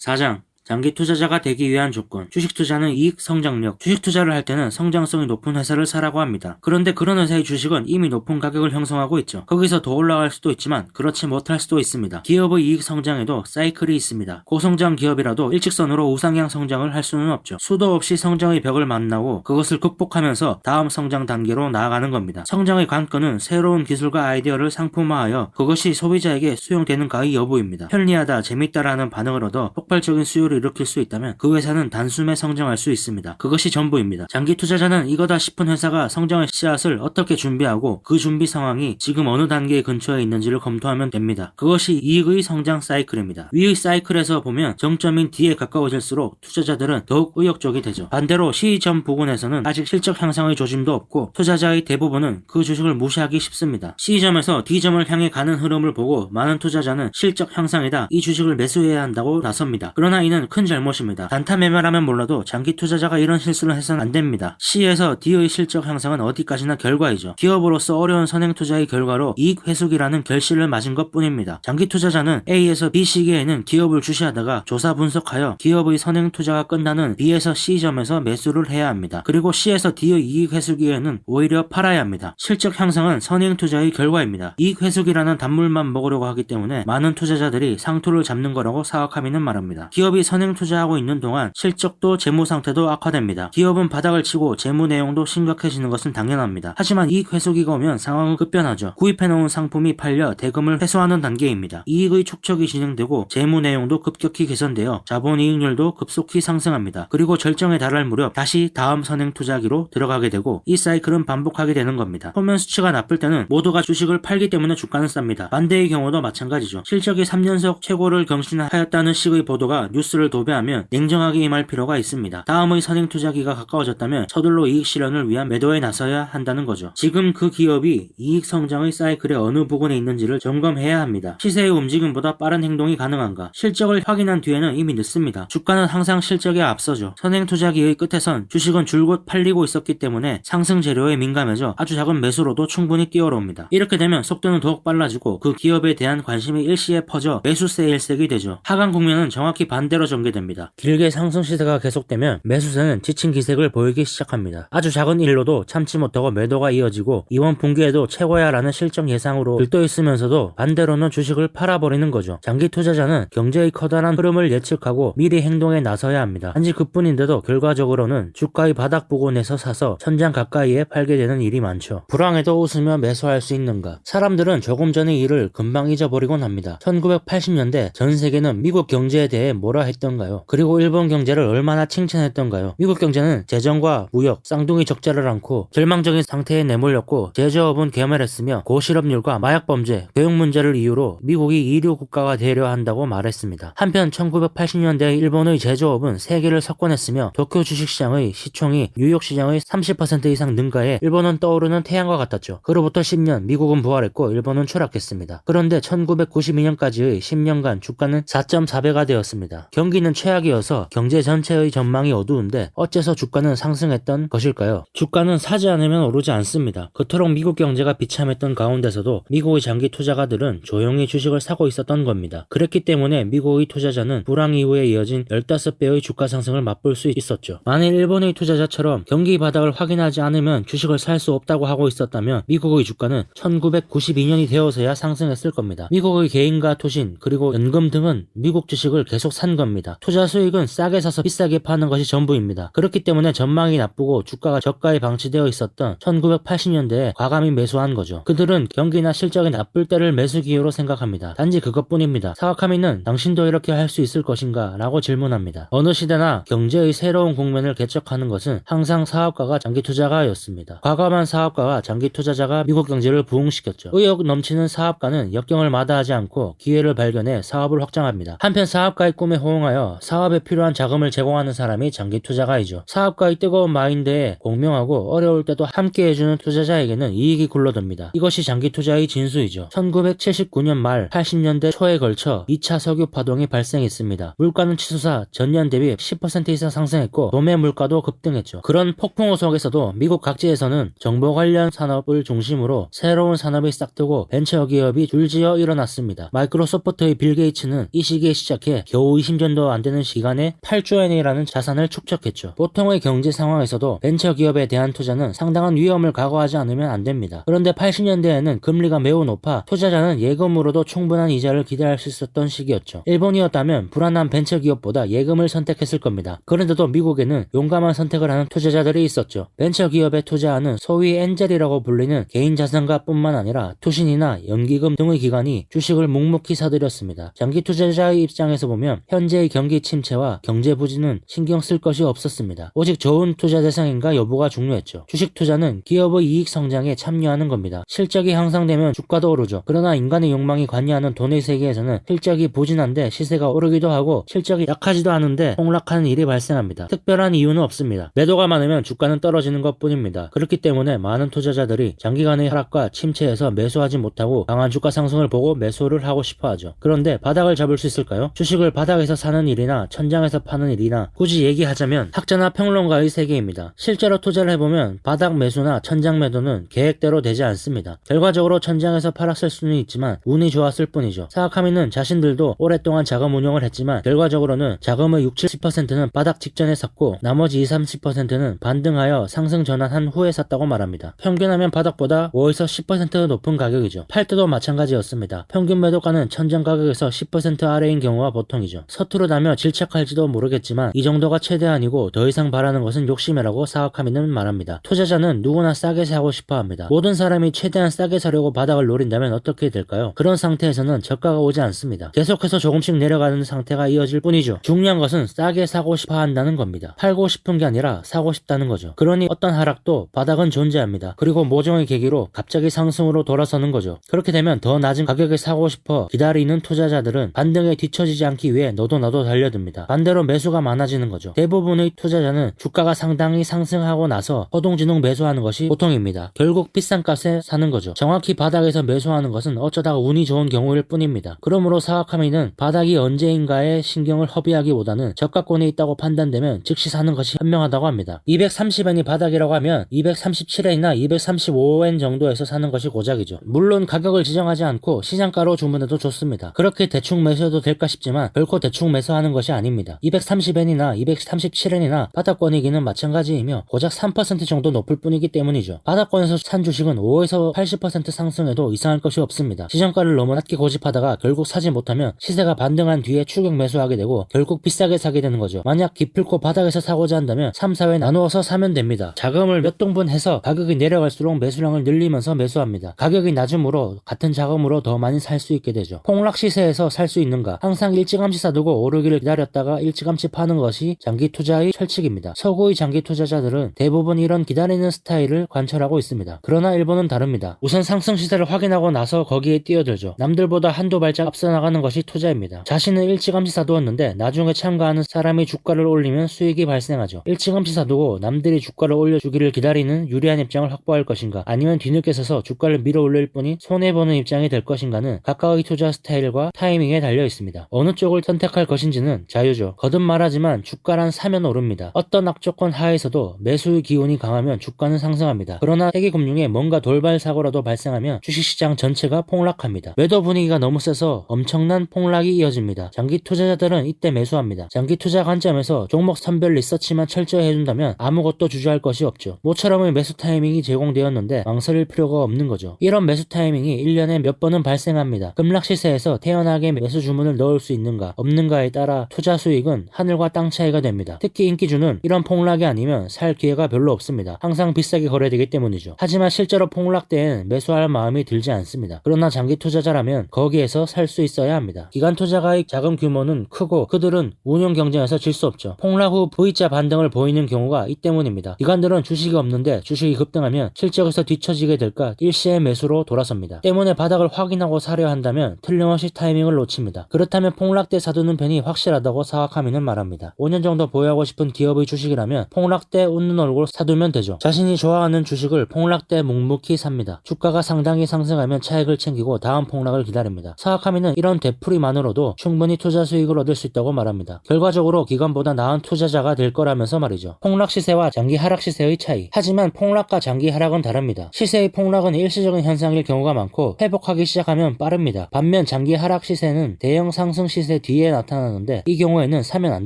4장 장기 투자자가 되기 위한 조건. 주식 투자는 이익 성장력. 주식 투자를 할 때는 성장성이 높은 회사를 사라고 합니다. 그런데 그런 회사의 주식은 이미 높은 가격을 형성하고 있죠. 거기서 더 올라갈 수도 있지만 그렇지 못할 수도 있습니다. 기업의 이익 성장에도 사이클이 있습니다. 고성장 기업이라도 일직선으로 우상향 성장을 할 수는 없죠. 수도 없이 성장의 벽을 만나고 그것을 극복하면서 다음 성장 단계로 나아가는 겁니다. 성장의 관건은 새로운 기술과 아이디어를 상품화하여 그것이 소비자에게 수용되는가의 여부입니다. 편리하다, 재밌다라는 반응을 얻어 폭발적인 수요를 일으킬 수 있다면 그 회사는 단숨에 성장할 수 있습니다. 그것이 전부입니다. 장기 투자자는 이거다 싶은 회사가 성장의 씨앗을 어떻게 준비하고 그 준비 상황이 지금 어느 단계 근처에 있는지를 검토하면 됩니다. 그것이 이익의 성장 사이클입니다. 위의 사이클에서 보면 정점인 D에 가까워질수록 투자자들은 더욱 의욕적이 되죠. 반대로 시점 부근에서는 아직 실적 향상의 조짐도 없고 투자자의 대부분은 그 주식을 무시하기 쉽습니다. C점에서 D점을 향해 가는 흐름을 보고 많은 투자자는 실적 향상이다, 이 주식을 매수해야 한다고 나섭니다. 그러나 이는 큰 잘못입니다. 단타 매매라면 몰라도 장기 투자자가 이런 실수를 해서는 안 됩니다. C에서 D의 실적 향상은 어디까지나 결과이죠. 기업으로서 어려운 선행 투자의 결과로 이익 회수기라는 결실을 맞은 것 뿐입니다. 장기 투자자는 A에서 B 시기에는 기업을 주시하다가 조사 분석하여 기업의 선행 투자가 끝나는 B에서 C점에서 매수를 해야 합니다. 그리고 C에서 D의 이익 회수기에는 오히려 팔아야 합니다. 실적 향상은 선행 투자의 결과입니다. 이익 회수기라는 단물만 먹으려고 하기 때문에 많은 투자자들이 상투를 잡는 거라고 사악하미는 말합니다. 기업이 선행 투자하고 있는 동안 실적도 재무 상태도 악화됩니다. 기업은 바닥을 치고 재무 내용도 심각해지는 것은 당연합니다. 하지만 이익 회수기가 오면 상황은 급변하죠. 구입해놓은 상품이 팔려 대금을 회수하는 단계입니다. 이익의 축적이 진행되고 재무 내용도 급격히 개선되어 자본이익률도 급속히 상승합니다. 그리고 절정에 달할 무렵 다시 다음 선행 투자기로 들어가게 되고 이 사이클은 반복하게 되는 겁니다. 표면 수치가 나쁠 때는 모두가 주식을 팔기 때문에 주가는 쌉니다. 반대의 경우도 마찬가지죠. 실적이 3년석 최고를 경신하였다는 식의 보도가 뉴스를 도배하면 냉정하게 임할 필요가 있습니다. 다음의 선행 투자기가 가까워졌다면 서둘러 이익 실현을 위한 매도에 나서야 한다는 거죠. 지금 그 기업이 이익 성장의 사이클의 어느 부분에 있는지를 점검해야 합니다. 시세의 움직임보다 빠른 행동이 가능한가? 실적을 확인한 뒤에는 이미 늦습니다. 주가는 항상 실적에 앞서죠. 선행 투자기의 끝에선 주식은 줄곧 팔리고 있었기 때문에 상승 재료에 민감해져 아주 작은 매수로도 충분히 뛰어옵니다. 이렇게 되면 속도는 더욱 빨라지고 그 기업에 대한 관심이 일시에 퍼져 매수세 일색이 되죠. 하강 국면은 정확히 반대로 전개됩니다. 길게 상승 시세가 계속되면 매수세는 지친 기색을 보이기 시작합니다. 아주 작은 일로도 참지 못하고 매도가 이어지고 이번 분기에도 최고야라는 실적 예상으로 들떠있으면서도 반대로는 주식을 팔아버리는 거죠. 장기 투자자는 경제의 커다란 흐름을 예측하고 미리 행동에 나서야 합니다. 단지 그뿐인데도 결과적으로는 주가의 바닥 부근에서 사서 천장 가까이에 팔게 되는 일이 많죠. 불황에도 웃으며 매수할 수 있는가? 사람들은 조금 전의 일을 금방 잊어버리곤 합니다. 1980년대 전 세계는 미국 경제에 대해 뭐라 했던가요? 그리고 일본 경제를 얼마나 칭찬했던가요? 미국 경제는 재정과 무역, 쌍둥이 적자를 안고 절망적인 상태에 내몰렸고 제조업은 괴멸했으며 고실업률과 마약범죄, 교육 문제를 이유로 미국이 이류 국가가 되려 한다고 말했습니다. 한편 1980년대 일본의 제조업은 세계를 석권했으며 도쿄 주식시장의 시총이 뉴욕 시장의 30% 이상 능가해 일본은 떠오르는 태양과 같았죠. 그로부터 10년 미국은 부활했고 일본은 추락했습니다. 그런데 1992년까지의 10년간 주가는 4.4배가 되었습니다. 경기는 최악이어서 경제 전체의 전망이 어두운데 어째서 주가는 상승했던 것일까요? 주가는 사지 않으면 오르지 않습니다. 그토록 미국 경제가 비참했던 가운데서도 미국의 장기 투자가들은 조용히 주식을 사고 있었던 겁니다. 그랬기 때문에 미국의 투자자는 불황 이후에 이어진 15배의 주가 상승을 맛볼 수 있었죠. 만일 일본의 투자자처럼 경기 바닥을 확인하지 않으면 주식을 살 수 없다고 하고 있었다면 미국의 주가는 1992년이 되어서야 상승했을 겁니다. 미국의 개인과 투신 그리고 연금 등은 미국 주식을 계속 산 겁니다. 투자 수익은 싸게 사서 비싸게 파는 것이 전부입니다. 그렇기 때문에 전망이 나쁘고 주가가 저가에 방치되어 있었던 1980년대에 과감히 매수한 거죠. 그들은 경기나 실적이 나쁠 때를 매수 기회로 생각합니다. 단지 그것뿐입니다. 사와카미는 당신도 이렇게 할 수 있을 것인가? 라고 질문합니다. 어느 시대나 경제의 새로운 국면을 개척하는 것은 항상 사업가가 장기 투자가였습니다. 과감한 사업가와 장기 투자자가 미국 경제를 부흥시켰죠. 의욕 넘치는 사업가는 역경을 마다하지 않고 기회를 발견해 사업을 확장합니다. 한편 사업가의 꿈에 호응하여 사업에 필요한 자금을 제공하는 사람이 장기 투자가이죠. 사업가의 뜨거운 마인드에 공명하고 어려울 때도 함께해주는 투자자에게는 이익이 굴러듭니다. 이것이 장기 투자의 진수이죠. 1979년 말 80년대 초에 걸쳐 2차 석유 파동이 발생했습니다. 물가는 치솟아 전년 대비 10% 이상 상승했고 도매 물가도 급등했죠. 그런 폭풍우 속에서도 미국 각지에서는 정보 관련 산업을 중심으로 새로운 산업이 싹트고 벤처기업이 줄지어 일어났습니다. 마이크로소프트의 빌 게이츠는 이 시기에 시작해 겨우 20년도 안 되는 시간에 8조 엔이라는 자산을 축적했죠. 보통의 경제 상황에서도 벤처기업에 대한 투자는 상당한 위험을 각오하지 않으면 안 됩니다. 그런데 80년대에는 금리가 매우 높아 투자자는 예금으로도 충분한 이자를 기대할 수 있었던 시기였죠. 일본이었다면 불안한 벤처기업보다 예금을 선택했을 겁니다. 그런데도 미국에는 용감한 선택을 하는 투자자들이 있었죠. 벤처기업에 투자하는 소위 엔젤이라고 불리는 개인 자산가뿐만 아니라 투신이나 연기금 등의 기관이 주식을 묵묵히 사들였습니다. 장기 투자자의 입장에서 보면 현재의 경기 침체와 경제 부진은 신경 쓸 것이 없었습니다. 오직 좋은 투자 대상인가 여부가 중요했죠. 주식 투자는 기업의 이익 성장에 참여하는 겁니다. 실적이 향상되면 주가도 오르죠. 그러나 인간의 욕망이 관여하는 돈의 세계에서는 실적이 부진한데 시세가 오르기도 하고 실적이 약하지도 않은데 폭락하는 일이 발생합니다. 특별한 이유는 없습니다. 매도가 많으면 주가는 떨어지는 것뿐입니다. 그렇기 때문에 많은 투자자들이 장기간의 하락과 침체에서 매수하지 못하고 강한 주가 상승을 보고 매수를 하고 싶어하죠. 그런데 바닥을 잡을 수 있을까요? 주식을 바닥에서 사는 일이나 천장에서 파는 일이나 굳이 얘기하자면 학자나 평론가의 세계입니다. 실제로 투자를 해보면 바닥 매수나 천장 매도는 계획대로 되지 않습니다. 결과적으로 천장에서 팔았을 수는 있지만 운이 좋았을 뿐이죠. 사와카미는 자신들도 오랫동안 자금 운용을 했지만 결과적으로는 자금의 60-70%는 바닥 직전에 샀고 나머지 20-30%는 반등하여 상승 전환한 후에 샀다고 말합니다. 평균하면 바닥보다 5-10% 높은 가격이죠. 팔 때도 마찬가지였습니다. 평균 매도가는 천장 가격에서 10% 아래인 경우가 보통이죠. 서투른 프로다며 질척할지도 모르겠지만 이 정도가 최대한이고 더 이상 바라는 것은 욕심이라고 사와카미는 말합니다. 투자자는 누구나 싸게 사고 싶어 합니다. 모든 사람이 최대한 싸게 사려고 바닥을 노린다면 어떻게 될까요? 그런 상태에서는 저가가 오지 않습니다. 계속해서 조금씩 내려가는 상태가 이어질 뿐이죠. 중요한 것은 싸게 사고 싶어 한다는 겁니다. 팔고 싶은 게 아니라 사고 싶다는 거죠. 그러니 어떤 하락도 바닥은 존재합니다. 그리고 모종의 계기로 갑자기 상승으로 돌아서는 거죠. 그렇게 되면 더 낮은 가격에 사고 싶어 기다리는 투자자들은 반등에 뒤처지지 않기 위해 너도 나도 달려듭니다. 반대로 매수가 많아지는 거죠. 대부분의 투자자는 주가가 상당히 상승하고 나서 허둥지둥 매수하는 것이 보통입니다. 결국 비싼 값에 사는 거죠. 정확히 바닥에서 매수하는 것은 어쩌다가 운이 좋은 경우일 뿐입니다. 그러므로 사와카미는 바닥이 언제인가에 신경을 허비하기보다는 저가권에 있다고 판단되면 즉시 사는 것이 현명하다고 합니다. 230엔이 바닥이라고 하면 237엔이나 235엔 정도에서 사는 것이 고작이죠. 물론 가격을 지정하지 않고 시장가로 주문해도 좋습니다. 그렇게 대충 매수해도 될까 싶지만 결코 대충 매수하는 것이 아닙니다. 230엔이나 237엔이나 바닥권이기는 마찬가지이며 고작 3% 정도 높을 뿐이기 때문이죠. 바닥권에서 산 주식은 5에서 80% 상승해도 이상할 것이 없습니다. 시장가를 너무 낮게 고집하다가 결국 사지 못하면 시세가 반등한 뒤에 추격 매수하게 되고 결국 비싸게 사게 되는 거죠. 만약 기필코 바닥에서 사고자 한다면 3, 4회 나누어서 사면 됩니다. 자금을 몇 동분 해서 가격이 내려갈수록 매수량을 늘리면서 매수합니다. 가격이 낮으므로 같은 자금으로 더 많이 살 수 있게 되죠. 폭락 시세에서 살 수 있는가? 항상 일찌감치 사두고 오르기를 기다렸다가 일찌감치 파는 것이 장기 투자의 철칙입니다. 서구의 장기 투자자들은 대부분 이런 기다리는 스타일을 관철하고 있습니다. 그러나 일본은 다릅니다. 우선 상승 시세를 확인하고 나서 거기에 뛰어들죠. 남들보다 한두 발짝 앞서 나가는 것이 투자입니다. 자신은 일찌감치 사두었는데 나중에 참가하는 사람이 주가를 올리면 수익이 발생하죠. 일찌감치 사두고 남들이 주가를 올려주기를 기다리는 유리한 입장을 확보할 것인가, 아니면 뒤늦게 서서 주가를 밀어 올릴 뿐이 손해보는 입장이 될 것인가는 각각의 투자 스타일과 타이밍에 달려 있습니다. 어느 쪽을 선택할 것인지는 자유죠. 거듭 말하지만 주가란 사면 오릅니다. 어떤 악조건 하에서도 매수의 기운이 강하면 주가는 상승합니다. 그러나 세계금융에 뭔가 돌발 사고라도 발생하면 주식시장 전체가 폭락합니다. 매도 분위기가 너무 세서 엄청난 폭락이 이어집니다. 장기 투자자들은 이때 매수합니다. 장기 투자 관점에서 종목 선별 리서치만 철저히 해준다면 아무것도 주저할 것이 없죠. 모처럼의 매수 타이밍이 제공되었는데 망설일 필요가 없는 거죠. 이런 매수 타이밍이 1년에 몇 번은 발생합니다. 급락 시세에서 태연하게 매수 주문을 넣을 수 있는가 없는가에 따라 투자 수익은 하늘과 땅 차이가 됩니다. 특히 인기주는 이런 폭락이 아니면 살 기회가 별로 없습니다. 항상 비싸게 거래되기 때문이죠. 하지만 실제로 폭락 때엔 매수할 마음이 들지 않습니다. 그러나 장기 투자자라면 거기에서 살 수 있어야 합니다. 기관 투자가의 자금 규모는 크고 그들은 운용 경쟁에서 질 수 없죠. 폭락 후 V자 반등을 보이는 경우가 이 때문입니다. 기관들은 주식이 없는데 주식이 급등하면 실적에서 뒤처지게 될까 일시의 매수로 돌아섭니다. 때문에 바닥을 확인하고 사려 한다면 틀림없이 타이밍을 놓칩니다. 그렇다면 폭락 때 사두는 편이 확실하다고 사와카미는 말합니다. 5년 정도 보유하고 싶은 기업의 주식이라면 폭락 때 웃는 얼굴 사두면 되죠. 자신이 좋아하는 주식을 폭락 때 묵묵히 삽니다. 주가가 상당히 상승하면 차익을 챙기고 다음 폭락을 기다립니다. 사와카미는 이런 되풀이만으로도 충분히 투자 수익을 얻을 수 있다고 말합니다. 결과적으로 기관보다 나은 투자자가 될 거라면서 말이죠. 폭락 시세와 장기 하락 시세의 차이. 하지만 폭락과 장기 하락은 다릅니다. 시세의 폭락은 일시적인 현상일 경우가 많고 회복하기 시작하면 빠릅니다. 반면 장기 하락 시세는 대형 상승 시세 뒤에 나타나는데 이 경우에는 사면 안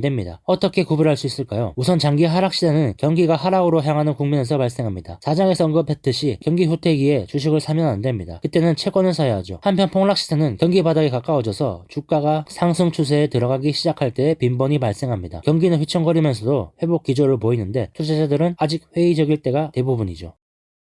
됩니다. 어떻게 구별할 수 있을까요? 우선 장기 하락 시세는 경기가 하락으로 향하는 국면에서 발생합니다. 4장에서 언급했듯이 경기 후퇴기에 주식을 사면 안 됩니다. 그때는 채권을 사야 하죠. 한편 폭락 시세는 경기 바닥에 가까워져서 주가가 상승 추세에 들어가기 시작할 때 빈번히 발생합니다. 경기는 휘청거리면서도 회복 기조를 보이는데 투자자들은 아직 회의적일 때가 대부분이죠.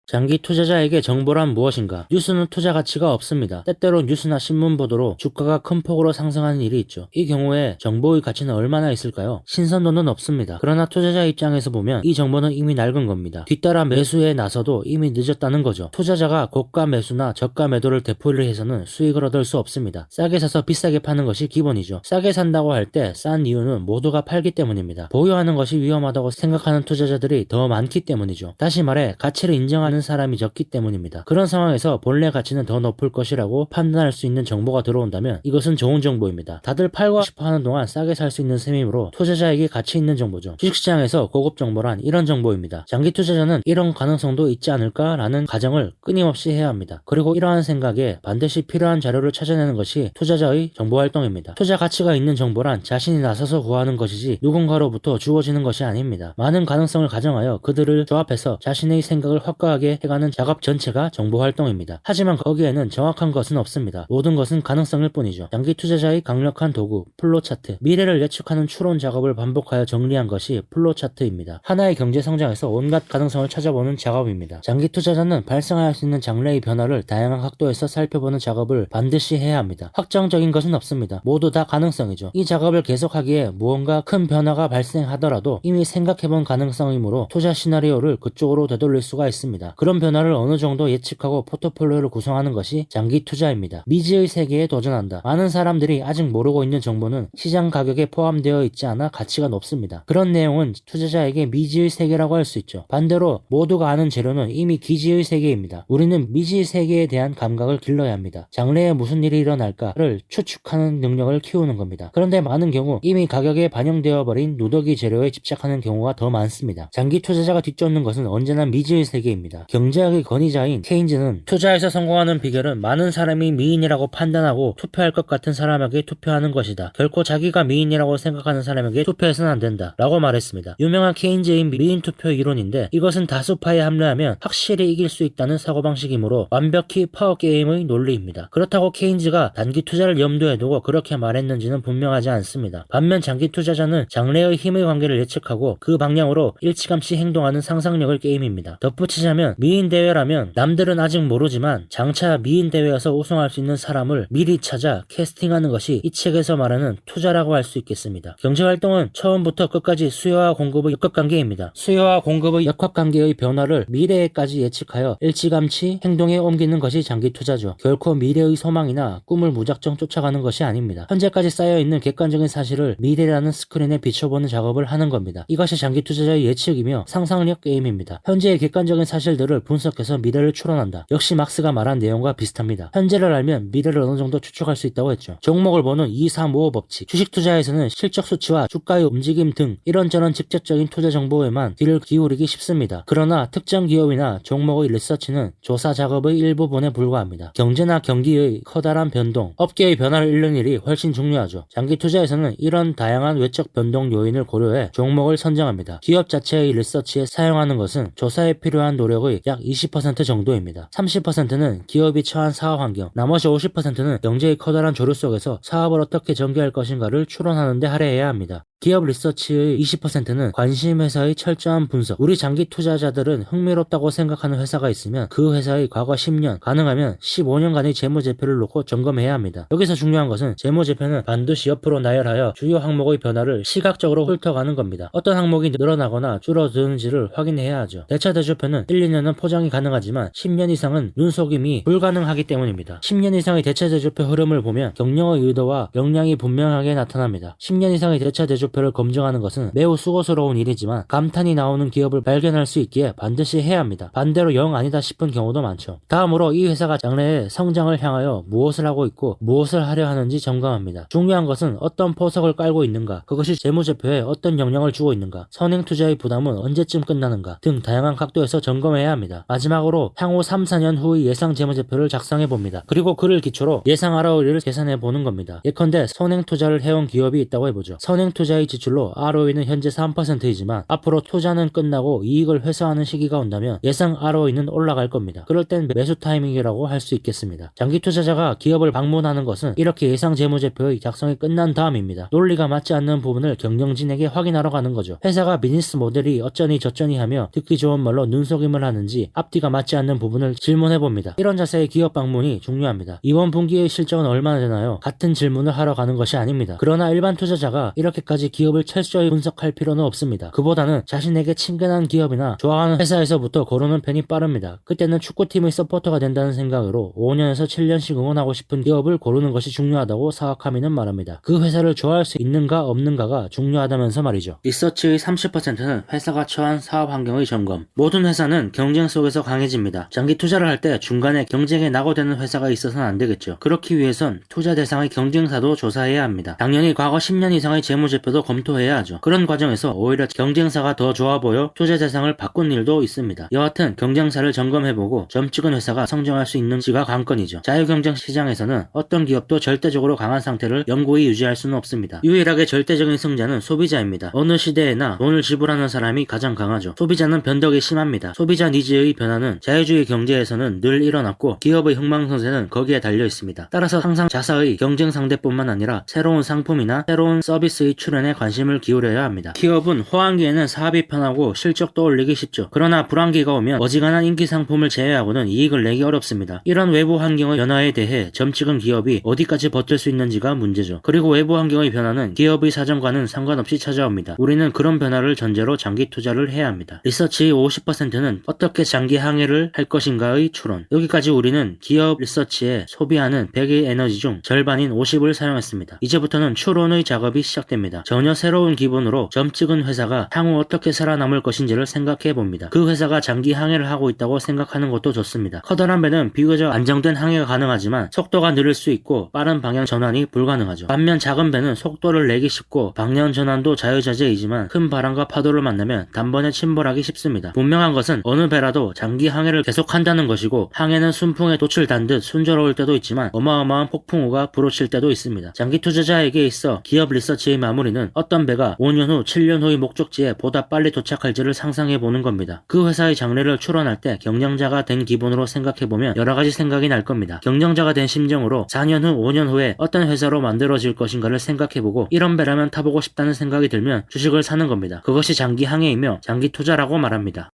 장기 투자자에게 정보란 무엇인가? 뉴스는 투자 가치가 없습니다. 때때로 뉴스나 신문 보도로 주가가 큰 폭으로 상승하는 일이 있죠. 이 경우에 정보의 가치는 얼마나 있을까요? 신선도는 없습니다. 그러나 투자자 입장에서 보면 이 정보는 이미 낡은 겁니다. 뒤따라 매수에 나서도 이미 늦었다는 거죠. 투자자가 고가 매수나 저가 매도를 되풀이를 해서는 수익을 얻을 수 없습니다. 싸게 사서 비싸게 파는 것이 기본이죠. 싸게 산다고 할 때 싼 이유는 모두가 팔기 때문입니다. 보유하는 것이 위험하다고 생각하는 투자자들이 더 많기 때문이죠. 다시 말해 가치를 인정하는 사람이 적기 때문입니다. 그런 상황에서 본래 가치는 더 높을 것이라고 판단할 수 있는 정보가 들어온다면 이것은 좋은 정보입니다. 다들 팔고 싶어 하는 동안 싸게 살 수 있는 셈이므로 투자자에게 가치 있는 정보죠. 주식시장에서 고급 정보란 이런 정보입니다. 장기 투자자는 이런 가능성도 있지 않을까라는 가정을 끊임없이 해야 합니다. 그리고 이러한 생각에 반드시 필요한 자료를 찾아내는 것이 투자자의 정보활동입니다. 투자 가치가 있는 정보란 자신이 나서서 구하는 것이지 누군가로부터 주어지는 것이 아닙니다. 많은 가능성을 가정하여 그들을 조합해서 자신의 생각을 확고하게 확실하게 해가는 작업 전체가 정보활동입니다. 하지만 거기에는 정확한 것은 없습니다. 모든 것은 가능성일 뿐이죠. 장기 투자자의 강력한 도구, 플로차트. 미래를 예측하는 추론 작업을 반복하여 정리한 것이 플로차트입니다. 하나의 경제 성장에서 온갖 가능성을 찾아보는 작업입니다. 장기 투자자는 발생할 수 있는 장래의 변화를 다양한 각도에서 살펴보는 작업을 반드시 해야 합니다. 확정적인 것은 없습니다. 모두 다 가능성이죠. 이 작업을 계속하기에 무언가 큰 변화가 발생하더라도 이미 생각해본 가능성이므로 투자 시나리오를 그쪽으로 되돌릴 수가 있습니다. 그런 변화를 어느 정도 예측하고 포트폴리오를 구성하는 것이 장기 투자입니다. 미지의 세계에 도전한다. 많은 사람들이 아직 모르고 있는 정보는 시장 가격에 포함되어 있지 않아 가치가 높습니다. 그런 내용은 투자자에게 미지의 세계라고 할 수 있죠. 반대로 모두가 아는 재료는 이미 기지의 세계입니다. 우리는 미지의 세계에 대한 감각을 길러야 합니다. 장래에 무슨 일이 일어날까를 추측하는 능력을 키우는 겁니다. 그런데 많은 경우 이미 가격에 반영되어 버린 누더기 재료에 집착하는 경우가 더 많습니다. 장기 투자자가 뒤쫓는 것은 언제나 미지의 세계입니다. 경제학의 권위자인 케인즈는 투자에서 성공하는 비결은 많은 사람이 미인이라고 판단하고 투표할 것 같은 사람에게 투표하는 것이다. 결코 자기가 미인이라고 생각하는 사람에게 투표해서는 안 된다. 라고 말했습니다. 유명한 케인즈의 미인 투표 이론인데 이것은 다수파에 합류하면 확실히 이길 수 있다는 사고방식이므로 완벽히 파워게임의 논리입니다. 그렇다고 케인즈가 단기 투자를 염두에 두고 그렇게 말했는지는 분명하지 않습니다. 반면 장기 투자자는 장래의 힘의 관계를 예측하고 그 방향으로 일찌감치 행동하는 상상력의 게임입니다. 덧붙이자면 미인 대회라면 남들은 아직 모르지만 장차 미인 대회에서 우승할 수 있는 사람을 미리 찾아 캐스팅하는 것이 이 책에서 말하는 투자라고 할 수 있겠습니다. 경제활동은 처음부터 끝까지 수요와 공급의 역학관계입니다. 수요와 공급의 역학관계의 변화를 미래에까지 예측하여 일찌감치 행동에 옮기는 것이 장기 투자죠. 결코 미래의 소망이나 꿈을 무작정 쫓아가는 것이 아닙니다. 현재까지 쌓여있는 객관적인 사실을 미래라는 스크린에 비춰보는 작업을 하는 겁니다. 이것이 장기 투자자의 예측이며 상상력 게임입니다. 현재의 객관적인 사실들을 분석해서 미래를 추론한다. 역시 막스가 말한 내용과 비슷합니다. 현재를 알면 미래를 어느 정도 추측할 수 있다고 했죠. 종목을 보는 2, 3, 5 법칙. 주식 투자에서는 실적 수치와 주가의 움직임 등 이런저런 직접적인 투자 정보에만 귀를 기울이기 쉽습니다. 그러나 특정 기업이나 종목의 리서치는 조사 작업의 일부분에 불과합니다. 경제나 경기의 커다란 변동, 업계의 변화를 읽는 일이 훨씬 중요하죠. 장기 투자에서는 이런 다양한 외적 변동 요인을 고려해 종목을 선정합니다. 기업 자체의 리서치에 사용하는 것은 조사에 필요한 노력의 약 20% 정도입니다. 30%는 기업이 처한 사업 환경, 나머지 50%는 경제의 커다란 조류 속에서 사업을 어떻게 전개할 것인가를 추론하는 데 할애해야 합니다. 기업 리서치의 20%는 관심 회사의 철저한 분석. 우리 장기 투자자들은 흥미롭다고 생각하는 회사가 있으면 그 회사의 과거 10년, 가능하면 15년간의 재무제표를 놓고 점검해야 합니다. 여기서 중요한 것은 재무제표는 반드시 옆으로 나열하여 주요 항목의 변화를 시각적으로 훑어가는 겁니다. 어떤 항목이 늘어나거나 줄어드는지를 확인해야 하죠. 대차대조표는 1, 2년은 포장이 가능하지만 10년 이상은 눈속임이 불가능하기 때문입니다. 10년 이상의 대차대조표 흐름을 보면 경영의 의도와 역량이 분명하게 나타납니다. 10년 이상의 대차대조표 를 검증하는 것은 매우 수고스러운 일이지만 감탄이 나오는 기업을 발견할 수 있기에 반드시 해야 합니다. 반대로 영 아니다 싶은 경우도 많죠. 다음으로 이 회사가 장래의 성장을 향하여 무엇을 하고 있고 무엇을 하려 하는지 점검합니다. 중요한 것은 어떤 포석을 깔고 있는가, 그것이 재무제표에 어떤 영향을 주고 있는가, 선행투자의 부담은 언제쯤 끝나는가 등 다양한 각도에서 점검해야 합니다. 마지막으로 향후 3, 4년 후의 예상 재무제표를 작성해봅니다. 그리고 그를 기초로 예상 ROE를 계산해보는 겁니다. 예컨대 선행투자를 해온 기업이 있다고 해보죠. 선행투자의 지출로 ROE는 현재 3%이지만 앞으로 투자는 끝나고 이익을 회수하는 시기가 온다면 예상 ROE는 올라갈 겁니다. 그럴 땐 매수 타이밍이라고 할 수 있겠습니다. 장기 투자자가 기업을 방문하는 것은 이렇게 예상 재무제표의 작성이 끝난 다음입니다. 논리가 맞지 않는 부분을 경영진에게 확인하러 가는 거죠. 회사가 비즈니스 모델이 어쩌니 저쩌니 하며 듣기 좋은 말로 눈속임을 하는지 앞뒤가 맞지 않는 부분을 질문해봅니다. 이런 자세의 기업 방문이 중요합니다. 이번 분기의 실적은 얼마나 되나요? 같은 질문을 하러 가는 것이 아닙니다. 그러나 일반 투자자가 이렇게까지 기업을 철저히 분석할 필요는 없습니다. 그보다는 자신에게 친근한 기업이나 좋아하는 회사에서부터 고르는 편이 빠릅니다. 그때는 축구팀의 서포터가 된다는 생각으로 5년에서 7년씩 응원하고 싶은 기업을 고르는 것이 중요하다고 사와카미는 말합니다. 그 회사를 좋아할 수 있는가 없는가가 중요하다면서 말이죠. 리서치의 30%는 회사가 처한 사업 환경의 점검. 모든 회사는 경쟁 속에서 강해집니다. 장기 투자를 할 때 중간에 경쟁에 낙오되는 회사가 있어서는 안 되겠죠. 그렇기 위해선 투자 대상의 경쟁사도 조사해야 합니다. 당연히 과거 10년 이상의 재무제표도 입장에서도 검토해야 하죠. 그런 과정에서 오히려 경쟁사가 더 좋아 보여 투자 대상을 바꾼 일도 있습니다. 여하튼 경쟁사를 점검해보고 점 찍은 회사가 성장할 수 있는지가 관건이죠. 자유경쟁 시장에서는 어떤 기업도 절대적으로 강한 상태를 영구히 유지할 수는 없습니다. 유일하게 절대적인 승자는 소비자입니다. 어느 시대에나 돈을 지불하는 사람이 가장 강하죠. 소비자는 변덕이 심합니다. 소비자 니즈의 변화는 자유주의 경제에서는 늘 일어났고 기업의 흥망성쇠는 거기에 달려 있습니다. 따라서 항상 자사의 경쟁 상대뿐만 아니라 새로운 상품이나 새로운 서비스의 출현에 관심을 기울여야 합니다. 기업은 호황기에는 사업이 편하고 실적도 올리기 쉽죠. 그러나 불황기가 오면 어지간한 인기 상품을 제외하고는 이익을 내기 어렵습니다. 이런 외부 환경의 변화에 대해 점 찍은 기업이 어디까지 버틸 수 있는지가 문제죠. 그리고 외부 환경의 변화는 기업의 사정과는 상관없이 찾아옵니다. 우리는 그런 변화를 전제로 장기 투자를 해야 합니다. 리서치의 50%는 어떻게 장기 항해를 할 것인가의 추론. 여기까지 우리는 기업 리서치에 소비하는 100의 에너지 중 절반인 50을 사용했습니다. 이제부터는 추론의 작업이 시작됩니다. 전혀 새로운 기분으로 점 찍은 회사가 향후 어떻게 살아남을 것인지를 생각해 봅니다. 그 회사가 장기 항해를 하고 있다고 생각하는 것도 좋습니다. 커다란 배는 비교적 안정된 항해가 가능하지만 속도가 느릴 수 있고 빠른 방향 전환이 불가능하죠. 반면 작은 배는 속도를 내기 쉽고 방향 전환도 자유자재이지만 큰 바람과 파도를 만나면 단번에 침몰하기 쉽습니다. 분명한 것은 어느 배라도 장기 항해를 계속한다는 것이고 항해는 순풍에 돛을 단 듯 순조로울 때도 있지만 어마어마한 폭풍우가 불어칠 때도 있습니다. 장기 투자자에게 있어 기업 리서치의 마무리는 어떤 배가 5년 후, 7년 후의 목적지에 보다 빨리 도착할지를 상상해 보는 겁니다. 그 회사의 장래를 추론할 때 경영자가 된 기분으로 생각해 보면 여러 가지 생각이 날 겁니다. 경영자가 된 심정으로 4년 후, 5년 후에 어떤 회사로 만들어질 것인가를 생각해 보고 이런 배라면 타보고 싶다는 생각이 들면 주식을 사는 겁니다. 그것이 장기 항해이며 장기 투자라고 말합니다.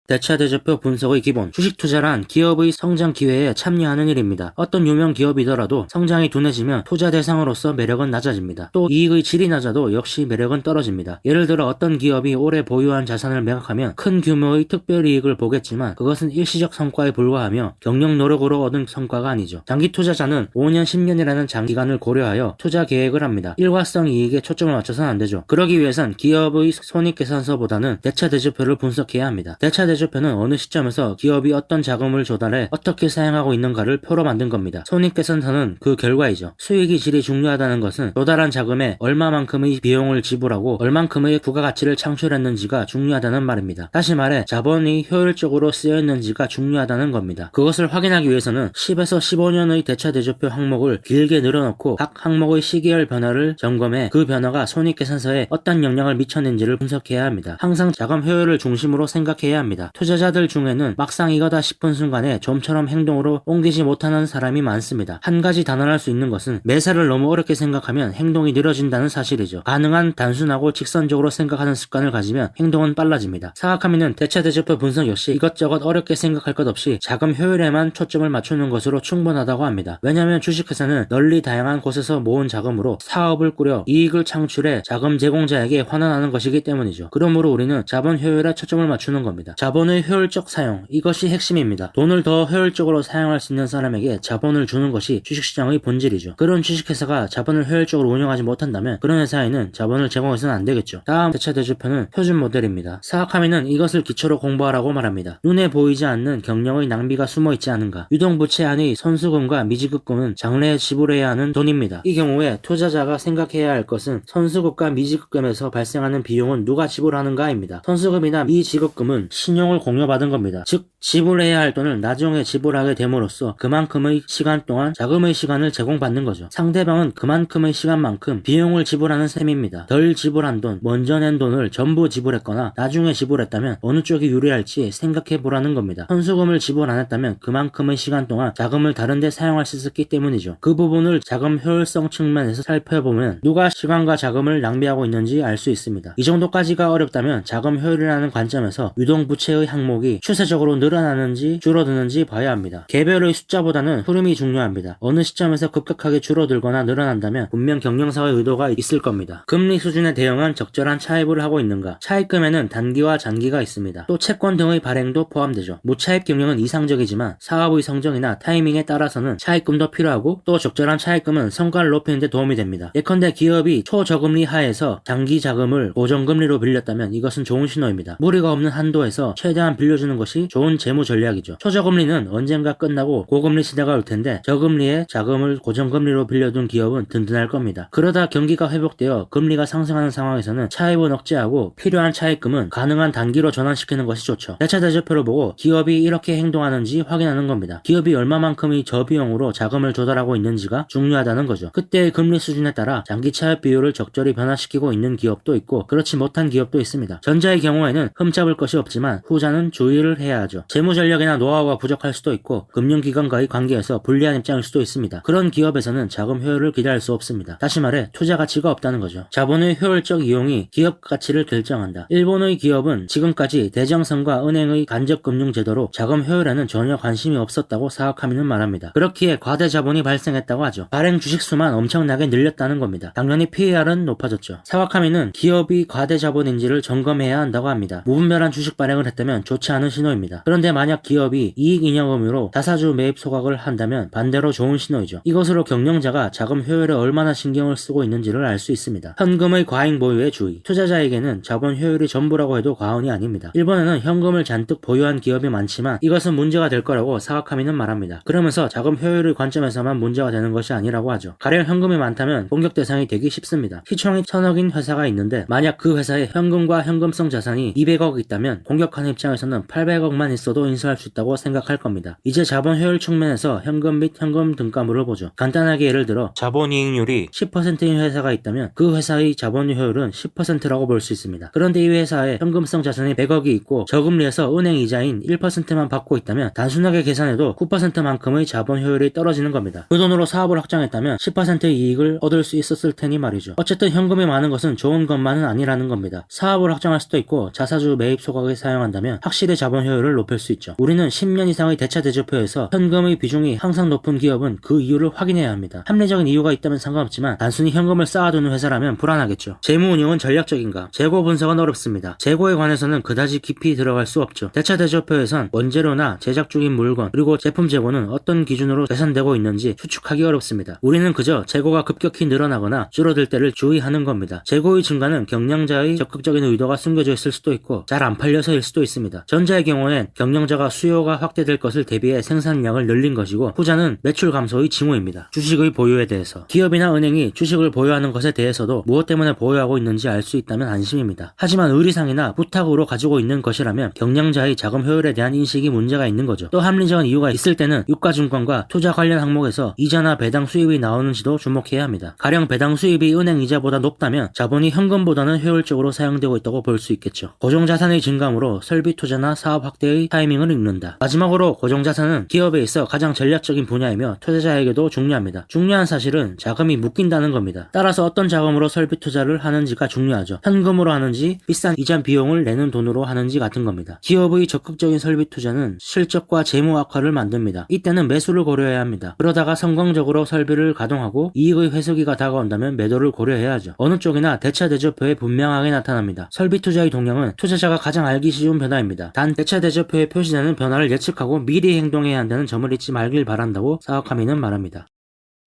대차대조표 분석의 기본. 주식 투자란 기업의 성장 기회에 참여하는 일입니다. 어떤 유명 기업이더라도 성장이 둔해지면 투자 대상으로서 매력은 낮아집니다. 또 이익의 질이 낮아도 역시 매력은 떨어집니다. 예를 들어 어떤 기업이 오래 보유한 자산을 매각하면 큰 규모의 특별이익을 보겠지만 그것은 일시적 성과에 불과하며 경영 노력으로 얻은 성과가 아니죠. 장기 투자자는 5년, 10년이라는 장기간을 고려하여 투자 계획을 합니다. 일과성 이익에 초점을 맞춰서는 안 되죠. 그러기 위해선 기업의 손익계산서보다는 대차대조표를 분석해야 합니다. 대차대조표는 어느 시점에서 기업이 어떤 자금을 조달해 어떻게 사용하고 있는가를 표로 만든 겁니다. 손익계산서는 그 결과이죠. 수익의 질이 중요하다는 것은 조달한 자금에 얼마만큼의 비용을 지불하고 얼만큼의 부가가치를 창출했는지가 중요하다는 말입니다. 다시 말해 자본이 효율적으로 쓰여있는지가 중요하다는 겁니다. 그것을 확인하기 위해서는 10에서 15년의 대차대조표 항목을 길게 늘어놓고 각 항목의 시계열 변화를 점검해 그 변화가 손익계산서에 어떤 영향을 미쳤는지를 분석해야 합니다. 항상 자금 효율을 중심으로 생각해야 합니다. 투자자들 중에는 막상 이거다 싶은 순간에 좀처럼 행동으로 옮기지 못하는 사람이 많습니다. 한 가지 단언할 수 있는 것은 매사를 너무 어렵게 생각하면 행동이 느려진다는 사실이죠. 가능한 단순하고 직선적으로 생각하는 습관을 가지면 행동은 빨라집니다. 사학하미는 대차대조표 분석 역시 이것저것 어렵게 생각할 것 없이 자금 효율에만 초점을 맞추는 것으로 충분하다고 합니다. 왜냐하면 주식회사는 널리 다양한 곳에서 모은 자금으로 사업을 꾸려 이익을 창출해 자금 제공자에게 환원하는 것이기 때문이죠. 그러므로 우리는 자본 효율에 초점을 맞추는 겁니다. 자본의 효율적 사용, 이것이 핵심입니다. 돈을 더 효율적으로 사용할 수 있는 사람에게 자본을 주는 것이 주식시장의 본질이죠. 그런 주식회사가 자본을 효율적으로 운영하지 못한다면 그런 회사에는 자본을 제공해서는 안 되겠죠. 다음 대차대조표는 표준 모델입니다. 사학하미는 이것을 기초로 공부하라고 말합니다. 눈에 보이지 않는 경영의 낭비가 숨어있지 않은가. 유동부채 안의 선수금과 미지급금은 장래에 지불해야 하는 돈입니다. 이 경우에 투자자가 생각해야 할 것은 선수급과 미지급금에서 발생하는 비용은 누가 지불하는가입니다. 선수금이나 미지급금은 신용을 공여받은 겁니다. 즉 지불해야 할 돈을 나중에 지불하게 됨으로써 그만큼의 시간 동안 자금의 시간을 제공받는 거죠. 상대방은 그만큼의 시간만큼 비용을 지불하는 셈입니다. 덜 지불한 돈, 먼저 낸 돈을 전부 지불했거나 나중에 지불했다면 어느 쪽이 유리할지 생각해 보라는 겁니다. 선수금을 지불 안 했다면 그만큼의 시간 동안 자금을 다른 데 사용할 수 있었기 때문이죠. 그 부분을 자금 효율성 측면에서 살펴보면 누가 시간과 자금을 낭비하고 있는지 알 수 있습니다. 이 정도까지가 어렵다면 자금 효율이라는 관점에서 유동부채의 항목이 추세적으로 늘어나는지 줄어드는지 봐야 합니다. 개별의 숫자보다는 흐름이 중요합니다. 어느 시점에서 급격하게 줄어들거나 늘어난다면 분명 경영사의 의도가 있을 겁니다. 금리 수준에 대응한 적절한 차입을 하고 있는가. 차입금에는 단기와 장기가 있습니다. 또 채권 등의 발행도 포함되죠. 무차입 경영은 이상적이지만 사업의 성정이나 타이밍에 따라서는 차입금도 필요하고 또 적절한 차입금은 성과를 높이는 데 도움이 됩니다. 예컨대 기업이 초저금리 하에서 장기 자금을 고정금리로 빌렸다면 이것은 좋은 신호입니다. 무리가 없는 한도에서 최대한 빌려주는 것이 좋은 재무 전략이죠. 초저금리는 언젠가 끝나고 고금리 시대가 올 텐데 저금리에 자금을 고정금리로 빌려둔 기업은 든든할 겁니다. 그러다 경기가 회복되어 금리가 상승하는 상황에서는 차입은 억제하고 필요한 차입금은 가능한 단기로 전환시키는 것이 좋죠. 대차 대조표를 보고 기업이 이렇게 행동하는지 확인하는 겁니다. 기업이 얼마만큼의 저비용으로 자금을 조달하고 있는지가 중요하다는 거죠. 그때의 금리 수준에 따라 장기 차입 비율을 적절히 변화시키고 있는 기업도 있고 그렇지 못한 기업도 있습니다. 전자의 경우에는 흠잡을 것이 없지만 후자는 주의를 해야 하죠. 재무 전략이나 노하우가 부족할 수도 있고 금융기관과의 관계에서 불리한 입장일 수도 있습니다. 그런 기업에서는 자금 효율을 기대할 수 없습니다. 다시 말해 투자 가치가 없다는 거죠. 자본의 효율적 이용이 기업 가치를 결정한다. 일본의 기업은 지금까지 대정성과 은행의 간접 금융 제도로 자금 효율에는 전혀 관심이 없었다고 사와카미는 말합니다. 그렇기에 과대 자본이 발생했다고 하죠. 발행 주식수만 엄청나게 늘렸다는 겁니다. 당연히 PER은 높아졌죠. 사와카미는 기업이 과대 자본인지를 점검해야 한다고 합니다. 무분별한 주식 발행을 했다면 좋지 않은 신호입니다. 그런데 만약 기업이 이익 인형 의무로 다사주 매입 소각을 한다면 반대로 좋은 신호이죠. 이것으로 경영자가 자금 효율에 얼마나 신경을 쓰고 있는지를 알 수 있습니다. 현금의 과잉 보유에 주의. 투자자에게는 자본 효율이 전부라고 해도 과언이 아닙니다. 일본에는 현금을 잔뜩 보유한 기업이 많지만 이것은 문제가 될 거라고 사와카미는 말합니다. 그러면서 자금 효율의 관점에서만 문제가 되는 것이 아니라고 하죠. 가령 현금이 많다면 공격 대상이 되기 쉽습니다. 시총이 1000억인 회사가 있는데 만약 그 회사에 현금과 현금성 자산이 200억 있다면 공격하는 입장에서는 800억만 있어도 인수할 수 있다고 생각할 겁니다. 이제 자본 효율 측면에서 현금 및 현금 등가물을 보죠. 간단하게 예를 들어 자본이익률이 10%인 회사가 있다면 그 회사의 자본 효율은 10%라고 볼 수 있습니다. 그런데 이 회사에 현금성 자산이 100억이 있고 저금리에서 은행 이자인 1%만 받고 있다면 단순하게 계산해도 9%만큼의 자본 효율이 떨어지는 겁니다. 그 돈으로 사업을 확장했다면 10%의 이익을 얻을 수 있었을 테니 말이죠. 어쨌든 현금이 많은 것은 좋은 것만은 아니라는 겁니다. 사업을 확장할 수도 있고 자사주 매입 소각을 사용한다면 확실히 자본 효율을 높일 수 있죠. 우리는 10년 이상의 대차 대조표에서 현금의 비중이 항상 높은 기업은 그 이유를 확인해야 합니다. 합리적인 이유가 있다면 상관없지만 단순히 현금을 쌓아두는 회사라면 불안하겠죠. 재무 운용은 전략적인가? 재고 분석은 어렵습니다. 재고에 관해서는 그다지 깊이 들어갈 수 없죠. 대차 대조표에선 원재료나 제작 중인 물건 그리고 제품 재고는 어떤 기준으로 계산되고 있는지 추측하기 어렵습니다. 우리는 그저 재고가 급격히 늘어나거나 줄어들 때를 주의하는 겁니다. 재고의 증가는 경영자의 적극적인 의도가 숨겨져 있을 수도 있고 잘 안 팔려서일 수도 있습니다. 전자의 경우엔 경영자가 수요가 확대될 것을 대비해 생산량을 늘린 것이고 후자는 매출 감소의 징후입니다. 주식의 보유에 대해서 기업이나 은행이 주식을 보유하는 것에 대해서도 무엇 때문에 보유하고 있는지 알 수 있다면 안심입니다. 하지만 의리상이나 부탁으로 가지고 있는 것이라면 경영자의 자금 효율에 대한 인식이 문제가 있는 거죠. 또 합리적인 이유가 있을 때는 유가증권과 투자 관련 항목에서 이자나 배당 수입이 나오는지도 주목해야 합니다. 가령 배당 수입이 은행 이자보다 높다면 자본이 현금보다는 효율적으로 사용되고 있다고 볼 수 있겠죠. 고정자산의 증감으로 설비 투자나 사업 확대의 타이밍을 읽는다. 마지막으로 고정자산은 기업에 있어 가장 전략적인 분야이며 투자자에게도 중요합니다. 중요한 사실은 자금이 묶인다는 겁니다. 따라서 어떤 자금으로 설비 투자를 하는지가 중요하죠. 현금으로 하는지 비싼 이자 비용을 내는 돈으로 하는지 같은 겁니다. 기업의 적극적인 설비 투자는 실적과 재무 악화를 만듭니다. 이때는 매수를 고려해야 합니다. 그러다가 성공적으로 설비를 가동하고 이익의 회수기가 다가온다면 매도를 고려해야 하죠. 어느 쪽이나 대차 대조표에 분명하게 나타납니다. 설비 투자의 동향은 투자자가 가장 알기 쉬운 변화입니다. 단 대차 대조표에 표시되는 변화를 예측하고 미리 행동해야 한다는 점을 잊지 말길 바란다고 사와카미는 말합니다.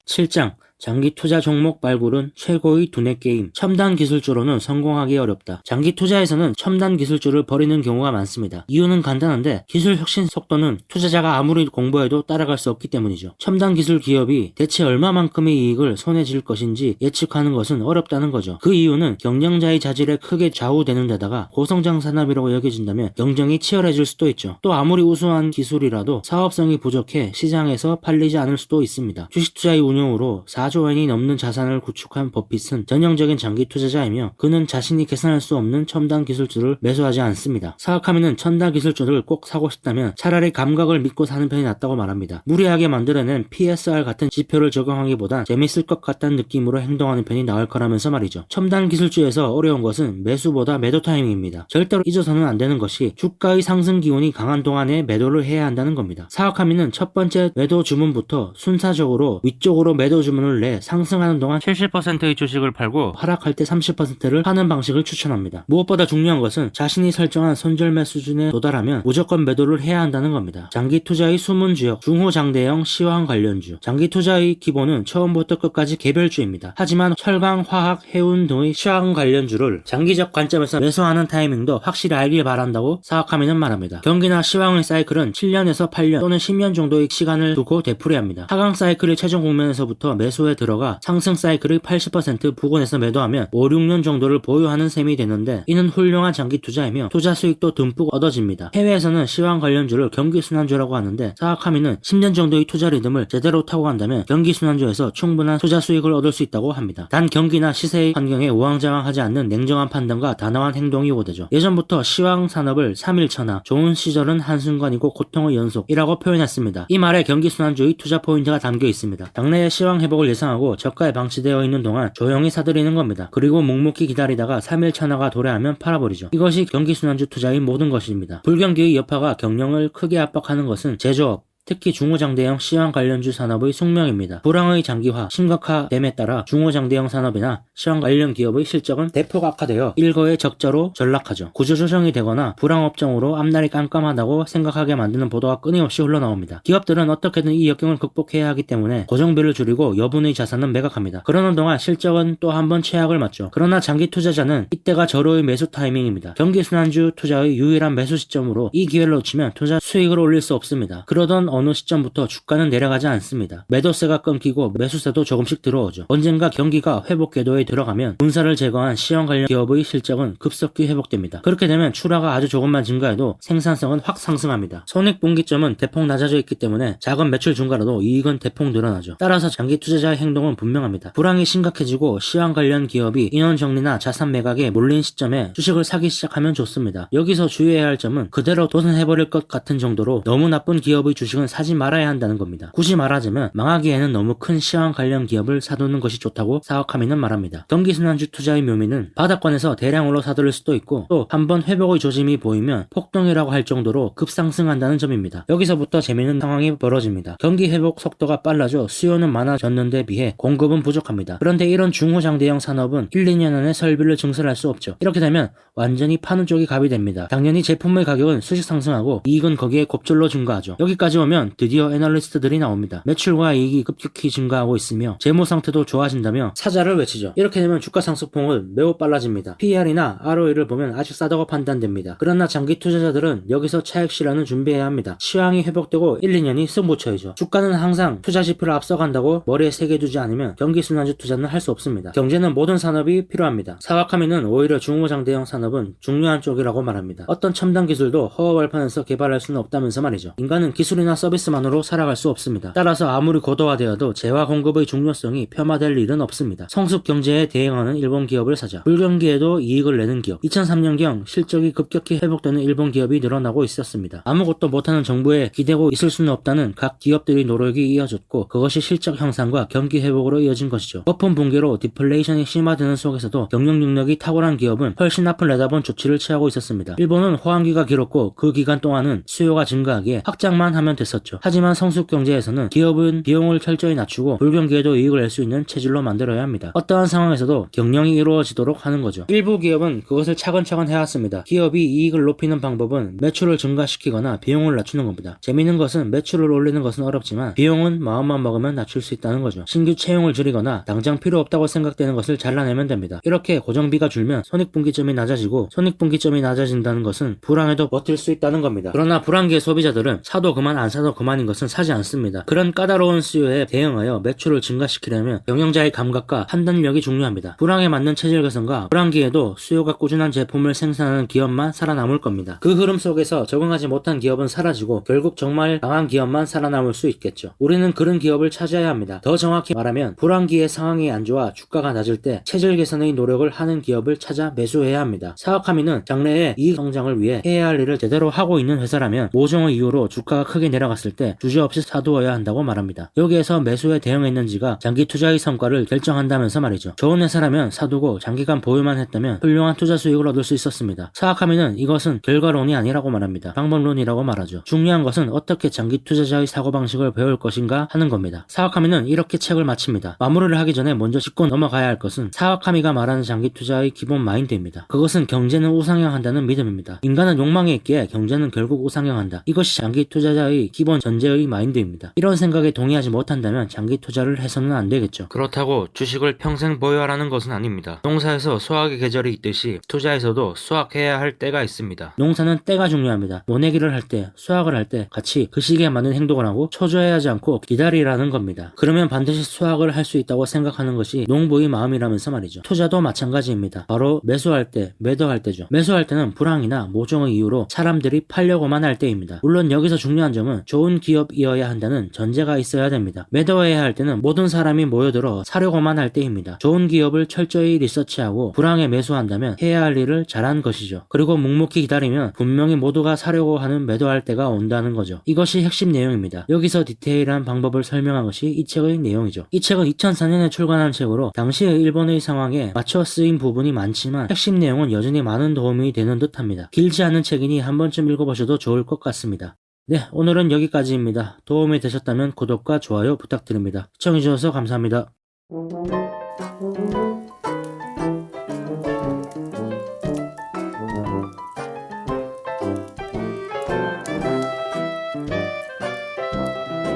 7장 장기 투자 종목 발굴은 최고의 두뇌 게임. 첨단 기술주로는 성공하기 어렵다. 장기 투자에서는 첨단 기술주를 버리는 경우가 많습니다. 이유는 간단한데 기술 혁신 속도는 투자자가 아무리 공부해도 따라갈 수 없기 때문이죠. 첨단 기술 기업이 대체 얼마만큼의 이익을 손에 쥘 것인지 예측하는 것은 어렵다는 거죠. 그 이유는 경영자의 자질에 크게 좌우되는 데다가 고성장 산업이라고 여겨진다면 경쟁이 치열해질 수도 있죠. 또 아무리 우수한 기술이라도 사업성이 부족해 시장에서 팔리지 않을 수도 있습니다. 주식 투자의 운용으로 4조 원이 넘는 자산을 구축한 버핏은 전형적인 장기 투자자이며 그는 자신이 계산할 수 없는 첨단 기술주를 매수하지 않습니다. 사와카미는 첨단 기술주를 꼭 사고 싶다면 차라리 감각을 믿고 사는 편이 낫다고 말합니다. 무리하게 만들어낸 PSR 같은 지표를 적용하기보단 재밌을 것 같다는 느낌으로 행동하는 편이 나을 거라면서 말이죠. 첨단 기술주에서 어려운 것은 매수보다 매도 타이밍입니다. 절대로 잊어서는 안 되는 것이 주가의 상승 기운이 강한 동안에 매도를 해야 한다는 겁니다. 사와카미는 첫 번째 매도 주문부터 순차적으로 위쪽으로 매도 주문을 6개월 내에 상승하는 동안 70%의 주식을 팔고 하락할 때 30%를 파는 방식을 추천합니다. 무엇보다 중요한 것은 자신이 설정한 손절매 수준에 도달하면 무조건 매도를 해야 한다는 겁니다. 장기 투자의 숨은 주역, 중호장대형 시황 관련주. 장기 투자의 기본은 처음부터 끝까지 개별주입니다. 하지만 철강, 화학, 해운 등의 시황 관련주를 장기적 관점에서 매수하는 타이밍도 확실히 알길 바란다고 사와카미는 말합니다. 경기나 시황의 사이클은 7년에서 8년 또는 10년 정도의 시간을 두고 되풀이합니다. 하강 사이클의 최종 국면에서부터 매수에 들어가 상승 사이클의 80% 부근에서 매도하면 5, 6년 정도를 보유하는 셈이 되는데 이는 훌륭한 장기 투자이며 투자 수익도 듬뿍 얻어집니다. 해외에서는 시황 관련주를 경기순환주라고 하는데 사와카미는 10년 정도의 투자 리듬을 제대로 타고 간다면 경기순환주에서 충분한 투자 수익을 얻을 수 있다고 합니다. 단 경기나 시세의 환경에 우왕좌왕하지 않는 냉정한 판단과 단호한 행동이 요구되죠. 예전부터 시황 산업을 3일천하, 좋은 시절은 한순간이고 고통의 연속이라고 표현했습니다. 이 말에 경기순환주의 투자 포인트가 담겨 있습니다. 장래의 시황 회복을 예상하고 저가에 방치되어 있는 동안 조용히 사들이는 겁니다. 그리고 묵묵히 기다리다가 3일천하가 도래하면 팔아버리죠. 이것이 경기순환주 투자의 모든 것입니다. 불경기의 여파가 경영을 크게 압박하는 것은 제조업, 특히 중호장대형 시황 관련주 산업의 숙명입니다. 불황의 장기화, 심각화됨에 따라 중호장대형 산업이나 시황 관련 기업의 실적은 대폭 악화되어 일거의 적자로 전락하죠. 구조조정이 되거나 불황업종으로 앞날이 깜깜하다고 생각하게 만드는 보도가 끊임없이 흘러나옵니다. 기업들은 어떻게든 이 역경을 극복해야 하기 때문에 고정비를 줄이고 여분의 자산은 매각합니다. 그러는 동안 실적은 또 한 번 최악을 맞죠. 그러나 장기 투자자는 이때가 절호의 매수 타이밍입니다. 경기순환주 투자의 유일한 매수 시점으로 이 기회를 놓치면 투자 수익을 올릴 수 없습니다. 그러던 어느 시점부터 주가는 내려가지 않습니다. 매도세가 끊기고 매수세도 조금씩 들어오죠. 언젠가 경기가 회복 궤도에 들어가면 분사를 제거한 시황 관련 기업의 실적은 급속히 회복됩니다. 그렇게 되면 출하가 아주 조금만 증가해도 생산성은 확 상승합니다. 손익분기점은 대폭 낮아져 있기 때문에 작은 매출 증가라도 이익은 대폭 늘어나죠. 따라서 장기 투자자의 행동은 분명합니다. 불황이 심각해지고 시황 관련 기업이 인원 정리나 자산 매각에 몰린 시점에 주식을 사기 시작하면 좋습니다. 여기서 주의해야 할 점은 그대로 도산해버릴 것 같은 정도로 너무 나쁜 기업의 주식은 사지 말아야 한다는 겁니다. 굳이 말하자면 망하기에는 너무 큰 시황 관련 기업을 사두는 것이 좋다고 사와카미는 말합니다. 경기순환주 투자의 묘미는 바닥권에서 대량으로 사들일 수도 있고 또 한번 회복의 조짐이 보이면 폭등이라고 할 정도로 급상승한다는 점입니다. 여기서부터 재미있는 상황이 벌어집니다. 경기 회복 속도가 빨라져 수요는 많아졌는데 비해 공급은 부족합니다. 그런데 이런 중호장대형 산업은 1, 2년 안에 설비를 증설할 수 없죠. 이렇게 되면 완전히 파는 쪽이 갑이 됩니다. 당연히 제품의 가격은 수직 상승하고 이익은 거기에 곱절로 증가하죠. 여기까지 오면 드디어 애널리스트들이 나옵니다. 매출과 이익이 급격히 증가하고 있으며 재무 상태도 좋아진다며 사자를 외치죠. 이렇게 되면 주가 상승폭은 매우 빨라집니다. PER이나 ROE를 보면 아직 싸다고 판단됩니다. 그러나 장기 투자자들은 여기서 차익 실현을 준비해야 합니다. 시황이 회복되고 1, 2년이 승부처이죠. 주가는 항상 투자 지표를 앞서간다고 머리에 새겨두지 않으면 경기순환주 투자는 할 수 없습니다. 경제는 모든 산업이 필요합니다. 사와카미는 오히려 중호장대형 산업은 중요한 쪽이라고 말합니다. 어떤 첨단 기술도 허허벌판에서 개발할 수는 없다면서 말이죠. 인간은 기술이나 서비스만으로 살아갈 수 없습니다. 따라서 아무리 고도화되어도 재화 공급의 중요성이 폄하될 일은 없습니다. 성숙 경제에 대응하는 일본 기업을 사자. 불경기에도 이익을 내는 기업. 2003년경 실적이 급격히 회복되는 일본 기업이 늘어나고 있었습니다. 아무것도 못하는 정부에 기대고 있을 수는 없다는 각 기업들의 노력이 이어졌고 그것이 실적 향상과 경기 회복으로 이어진 것이죠. 거품 붕괴로 디플레이션이 심화되는 속에서도 경영 능력이 탁월한 기업은 훨씬 앞을 내다본 조치를 취하고 있었습니다. 일본은 호황기가 길었고 그 기간 동안은 수요가 증가하기에 확장만 하면 됐었죠. 하지만 성숙 경제에서는 기업은 비용을 철저히 낮추고 불경기에도 이익을 낼 수 있는 체질로 만들어야 합니다. 어떠한 상황에서도 경영이 이루어지도록 하는 거죠. 일부 기업은 그것을 차근차근 해왔습니다. 기업이 이익을 높이는 방법은 매출을 증가시키거나 비용을 낮추는 겁니다. 재미있는 것은 매출을 올리는 것은 어렵지만 비용은 마음만 먹으면 낮출 수 있다는 거죠. 신규 채용을 줄이거나 당장 필요 없다고 생각되는 것을 잘라내면 됩니다. 이렇게 고정비가 줄면 손익분기점이 낮아지고 손익분기점이 낮아진다는 것은 불황에도 버틸 수 있다는 겁니다. 그러나 불황기의 소비자들은 사도 그만 안 사도 그만인 것은 사지 않습니다. 그런 까다로운 수요에 대응하여 매출을 증가시키려면 경영자의 감각과 판단력이 중요합니다. 불황에 맞는 체질 개선과 불황기에도 수요가 꾸준한 제품을 생산하는 기업만 살아남을 겁니다. 그 흐름 속에서 적응하지 못한 기업은 사라지고 결국 정말 강한 기업만 살아남을 수 있겠죠. 우리는 그런 기업을 찾아야 합니다. 더 정확히 말하면 불황기의 상황이 안 좋아 주가가 낮을 때 체질 개선의 노력을 하는 기업을 찾아 매수해야 합니다. 사와카미는 장래의 이익 성장을 위해 해야 할 일을 제대로 하고 있는 회사라면 모종의 이유로 주가가 크게 내려 내려갔을 때 주저없이 사두어야 한다고 말합니다. 여기에서 매수에 대응했는지가 장기 투자의 성과를 결정한다면서 말이죠. 좋은 회사라면 사두고 장기간 보유만 했다면 훌륭한 투자 수익을 얻을 수 있었습니다. 사와카미는 이것은 결과론이 아니라고 말합니다. 방법론이라고 말하죠. 중요한 것은 어떻게 장기 투자자의 사고방식을 배울 것인가 하는 겁니다. 사와카미는 이렇게 책을 마칩니다. 마무리를 하기 전에 먼저 짚고 넘어가야 할 것은 사와카미가 말하는 장기 투자의 기본 마인드입니다. 그것은 경제는 우상향한다는 믿음입니다. 인간은 욕망에 있기에 경제는 결국 우상향한다. 이것이 장기 투자자의 기본 전제의 마인드입니다. 이런 생각에 동의하지 못한다면 장기 투자를 해서는 안 되겠죠. 그렇다고 주식을 평생 보유하라는 것은 아닙니다. 농사에서 수확의 계절이 있듯이 투자에서도 수확해야 할 때가 있습니다. 농사는 때가 중요합니다. 모내기를 할 때, 수확을 할 때 같이 그 시기에 맞는 행동을 하고 초조해하지 않고 기다리라는 겁니다. 그러면 반드시 수확을 할 수 있다고 생각하는 것이 농부의 마음이라면서 말이죠. 투자도 마찬가지입니다. 바로 매수할 때, 매도할 때죠. 매수할 때는 불황이나 모종의 이유로 사람들이 팔려고만 할 때입니다. 물론 여기서 중요한 점은 좋은 기업이어야 한다는 전제가 있어야 됩니다. 매도해야 할 때는 모든 사람이 모여들어 사려고만 할 때입니다. 좋은 기업을 철저히 리서치하고 불황에 매수한다면 해야 할 일을 잘한 것이죠. 그리고 묵묵히 기다리면 분명히 모두가 사려고 하는 매도할 때가 온다는 거죠. 이것이 핵심 내용입니다. 여기서 디테일한 방법을 설명한 것이 이 책의 내용이죠. 이 책은 2004년에 출간한 책으로 당시의 일본의 상황에 맞춰 쓰인 부분이 많지만 핵심 내용은 여전히 많은 도움이 되는 듯합니다. 길지 않은 책이니 한 번쯤 읽어보셔도 좋을 것 같습니다. 네, 오늘은 여기까지입니다. 도움이 되셨다면 구독과 좋아요 부탁드립니다. 시청해주셔서 감사합니다.